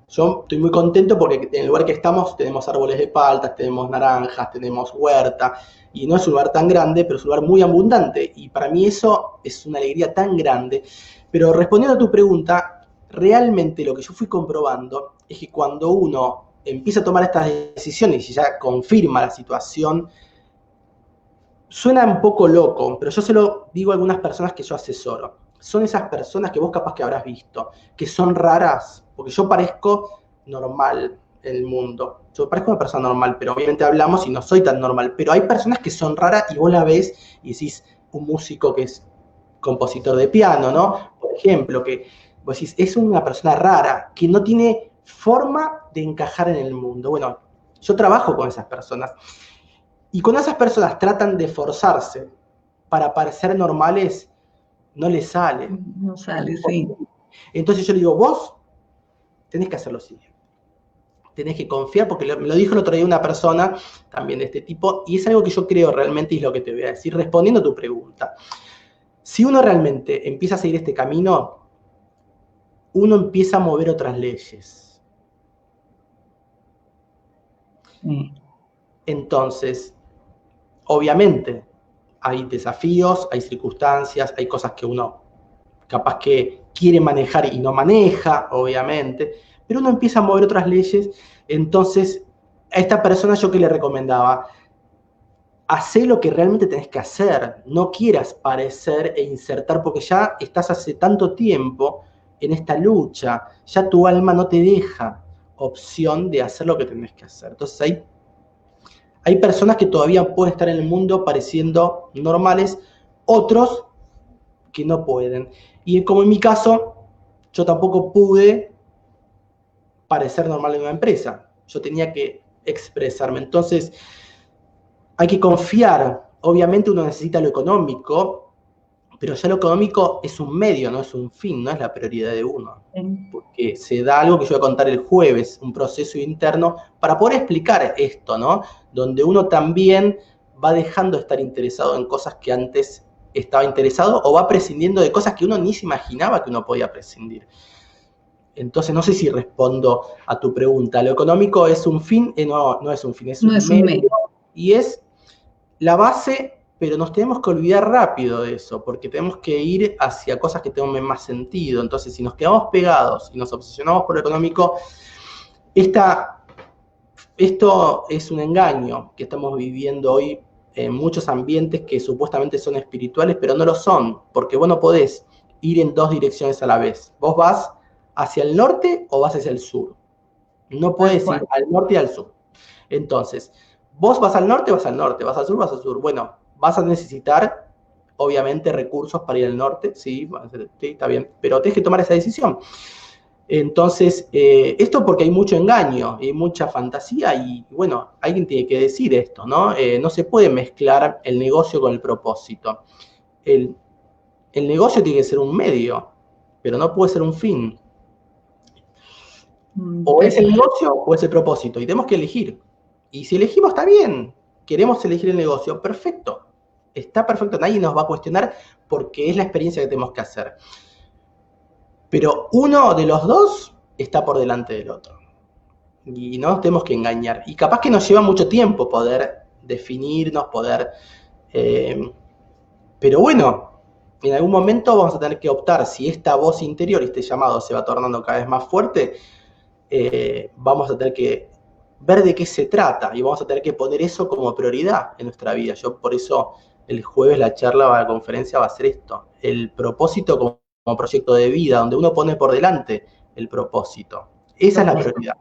yo estoy muy contento porque en el lugar que estamos tenemos árboles de paltas, tenemos naranjas, tenemos huerta, y no es un lugar tan grande, pero es un lugar muy abundante, y para mí eso es una alegría tan grande. Pero respondiendo a tu pregunta, realmente lo que yo fui comprobando es que cuando uno empieza a tomar estas decisiones y ya confirma la situación, suena un poco loco, pero yo se lo digo a algunas personas que yo asesoro. Son esas personas que vos capaz que habrás visto, que son raras, porque yo parezco normal en el mundo. Yo parezco una persona normal, pero obviamente hablamos y no soy tan normal. Pero hay personas que son raras y vos la ves y decís, un músico que es compositor de piano, ¿no? Por ejemplo, que vos decís, es una persona rara, que no tiene forma de encajar en el mundo. Bueno, yo trabajo con esas personas. Y cuando esas personas tratan de forzarse para parecer normales, no les sale. No sale, sí. Entonces yo le digo, vos tenés que hacer lo siguiente. Tenés que confiar, porque me lo dijo el otro día una persona también de este tipo, y es algo que yo creo realmente y es lo que te voy a decir, respondiendo a tu pregunta. Si uno realmente empieza a seguir este camino, uno empieza a mover otras leyes. Entonces, obviamente, hay desafíos, hay circunstancias, hay cosas que uno capaz que quiere manejar y no maneja, obviamente, pero uno empieza a mover otras leyes. Entonces, a esta persona yo que le recomendaba, hacé lo que realmente tenés que hacer, no quieras parecer e insertar, porque ya estás hace tanto tiempo en esta lucha, ya tu alma no te deja opción de hacer lo que tenés que hacer. Entonces hay personas que todavía pueden estar en el mundo pareciendo normales, otros que no pueden. Y como en mi caso, yo tampoco pude parecer normal en una empresa. Yo tenía que expresarme. Entonces, hay que confiar. Obviamente uno necesita lo económico, pero ya lo económico es un medio, no es un fin, no es la prioridad de uno. Porque se da algo que yo voy a contar el jueves, un proceso interno para poder explicar esto, ¿no? Donde uno también va dejando de estar interesado en cosas que antes estaba interesado o va prescindiendo de cosas que uno ni se imaginaba que uno podía prescindir. Entonces, no sé si respondo a tu pregunta. ¿Lo económico es un fin? No es un fin, es un medio. Y es la base, pero nos tenemos que olvidar rápido de eso, porque tenemos que ir hacia cosas que tengan más sentido. Entonces, si nos quedamos pegados y nos obsesionamos por lo económico, esto es un engaño que estamos viviendo hoy en muchos ambientes que supuestamente son espirituales, pero no lo son, porque vos no podés ir en dos direcciones a la vez. Vos vas hacia el norte o vas hacia el sur. No puedes ir al norte y al sur. Entonces, vos vas al norte, vas al norte, vas al sur, vas al sur. Bueno, vas a necesitar, obviamente, recursos para ir al norte, sí, está bien, pero tenés que tomar esa decisión. Entonces, esto porque hay mucho engaño, hay mucha fantasía y, bueno, alguien tiene que decir esto, ¿no? No se puede mezclar el negocio con el propósito. El negocio tiene que ser un medio, pero no puede ser un fin. O es el negocio o es el propósito, y tenemos que elegir. Y si elegimos, está bien. Queremos elegir el negocio, perfecto. Está perfecto, nadie nos va a cuestionar porque es la experiencia que tenemos que hacer. Pero uno de los dos está por delante del otro. Y no nos tenemos que engañar. Y capaz que nos lleva mucho tiempo poder definirnos, pero bueno, en algún momento vamos a tener que optar. Si esta voz interior y este llamado se va tornando cada vez más fuerte, vamos a tener que ver de qué se trata y vamos a tener que poner eso como prioridad en nuestra vida. Yo por eso el jueves la charla o la conferencia va a ser esto, el propósito como proyecto de vida, donde uno pone por delante el propósito. Esa es la prioridad.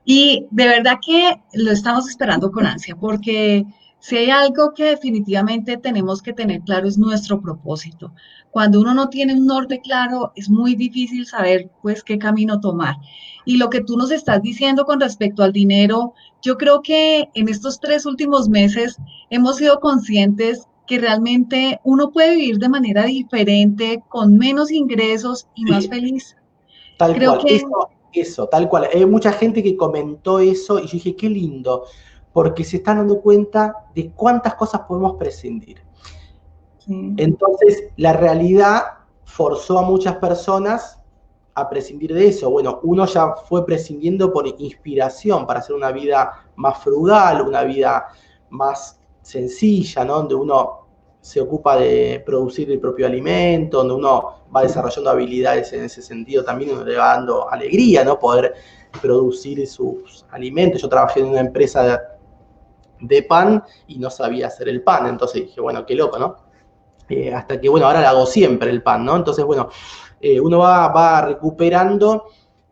Y de verdad que lo estamos esperando con ansia, porque si hay algo que definitivamente tenemos que tener claro es nuestro propósito. Cuando uno no tiene un norte claro, es muy difícil saber pues qué camino tomar. Y lo que tú nos estás diciendo con respecto al dinero, yo creo que en estos 3 últimos meses hemos sido conscientes que realmente uno puede vivir de manera diferente, con menos ingresos y más feliz. Tal Creo cual, que eso, tal cual. Hay mucha gente que comentó eso y yo dije, qué lindo, porque se están dando cuenta de cuántas cosas podemos prescindir. sí. Entonces, la realidad forzó a muchas personas a prescindir de eso. Bueno, uno ya fue prescindiendo por inspiración para hacer una vida más frugal, una vida más sencilla, ¿no? Donde uno se ocupa de producir el propio alimento, donde uno va desarrollando habilidades en ese sentido, también uno le va dando alegría, ¿no? Poder producir sus alimentos. Yo trabajé en una empresa de pan y no sabía hacer el pan, entonces dije, bueno, qué loco, ¿no? Hasta que, bueno, ahora lo hago siempre el pan, ¿no? Entonces, bueno, uno va recuperando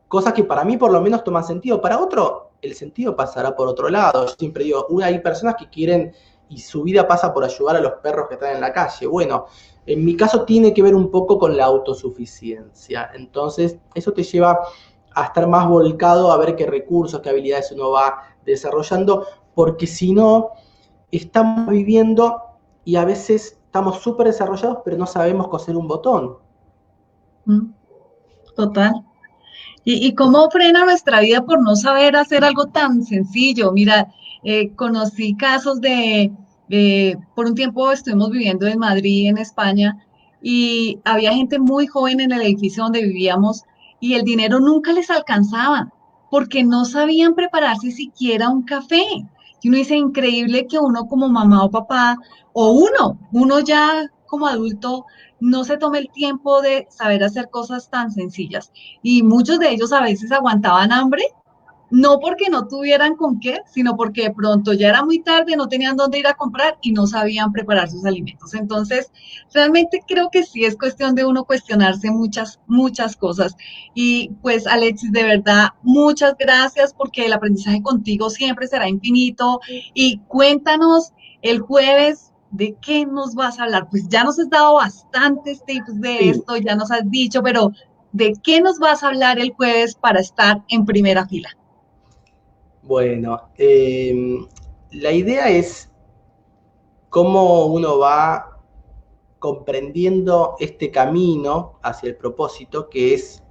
cosas que para mí por lo menos toman sentido. Para otro, el sentido pasará por otro lado. Yo siempre digo, hay personas que quieren y su vida pasa por ayudar a los perros que están en la calle. Bueno, en mi caso tiene que ver un poco con la autosuficiencia. Entonces, eso te lleva a estar más volcado a ver qué recursos, qué habilidades uno va desarrollando, porque si no, estamos viviendo y a veces estamos súper desarrollados, pero no sabemos coser un botón. Total. ¿Y cómo frena nuestra vida por no saber hacer algo tan sencillo? Mira, conocí casos por un tiempo estuvimos viviendo en Madrid, en España, y había gente muy joven en el edificio donde vivíamos y el dinero nunca les alcanzaba porque no sabían prepararse siquiera un café. Y uno dice, increíble que uno como mamá o papá, o uno ya como adulto, no se tome el tiempo de saber hacer cosas tan sencillas. Y muchos de ellos a veces aguantaban hambre, no porque no tuvieran con qué, sino porque de pronto ya era muy tarde, no tenían dónde ir a comprar y no sabían preparar sus alimentos. Entonces, realmente creo que sí es cuestión de uno cuestionarse muchas, muchas cosas. Y pues, Alexis, de verdad, muchas gracias porque el aprendizaje contigo siempre será infinito. Y cuéntanos el jueves. ¿De qué nos vas a hablar? Pues ya nos has dado bastantes tips de Sí, esto, ya nos has dicho, pero ¿de qué nos vas a hablar el jueves para estar en primera fila? bueno, la idea es cómo uno va comprendiendo este camino hacia el propósito, que es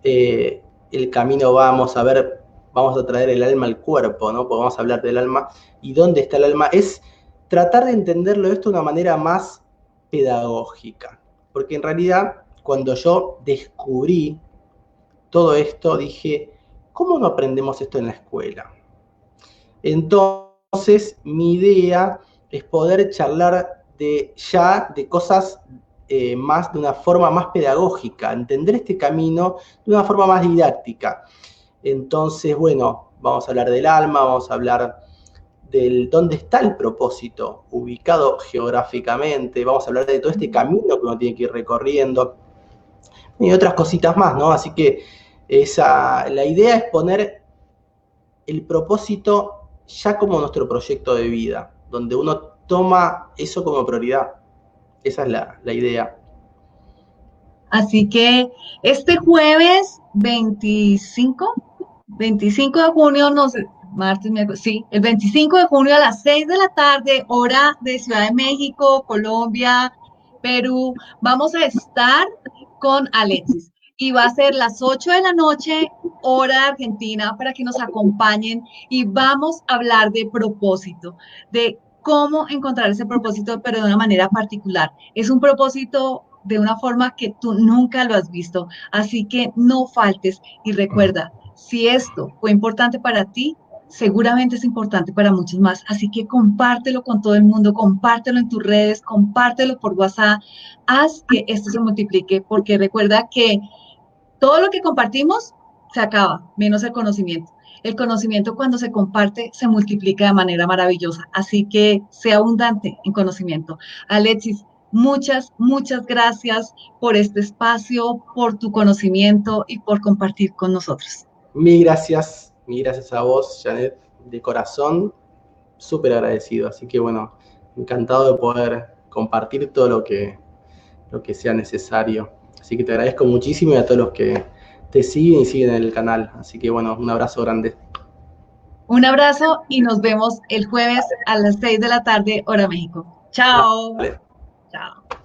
el camino, vamos a ver, vamos a traer el alma al cuerpo, ¿no? Porque vamos a hablar del alma y dónde está el alma. Es tratar de entenderlo esto de una manera más pedagógica, porque en realidad cuando yo descubrí todo esto, dije, ¿cómo no aprendemos esto en la escuela? Entonces, mi idea es poder charlar de cosas más de una forma más pedagógica, entender este camino de una forma más didáctica. Entonces, bueno, vamos a hablar del alma, vamos a hablar del dónde está el propósito ubicado geográficamente, vamos a hablar de todo este camino que uno tiene que ir recorriendo y otras cositas más, ¿no? Así que la idea es poner el propósito ya como nuestro proyecto de vida, donde uno toma eso como prioridad. Esa es la idea. Así que este jueves 25 de junio, no sé, martes, miércoles, sí, el 25 de junio a las 6 de la tarde, hora de Ciudad de México, Colombia, Perú, vamos a estar con Alexis y va a ser las 8 de la noche, hora de Argentina, para que nos acompañen y vamos a hablar de propósito, de cómo encontrar ese propósito, pero de una manera particular. Es un propósito de una forma que tú nunca lo has visto, así que no faltes y recuerda, si esto fue importante para ti, seguramente es importante para muchos más. Así que compártelo con todo el mundo, compártelo en tus redes, compártelo por WhatsApp, haz que esto se multiplique, porque recuerda que todo lo que compartimos se acaba, menos el conocimiento. El conocimiento cuando se comparte se multiplica de manera maravillosa. Así que sea abundante en conocimiento. Alexis, muchas gracias por este espacio, por tu conocimiento y por compartir con nosotros. Mil gracias a vos, Janet, de corazón, súper agradecido. Así que bueno, encantado de poder compartir todo lo que sea necesario. Así que te agradezco muchísimo y a todos los que te siguen y siguen en el canal. Así que bueno, un abrazo grande. Un abrazo y nos vemos el jueves a las 6 de la tarde, hora México. Chao. Vale. Chao.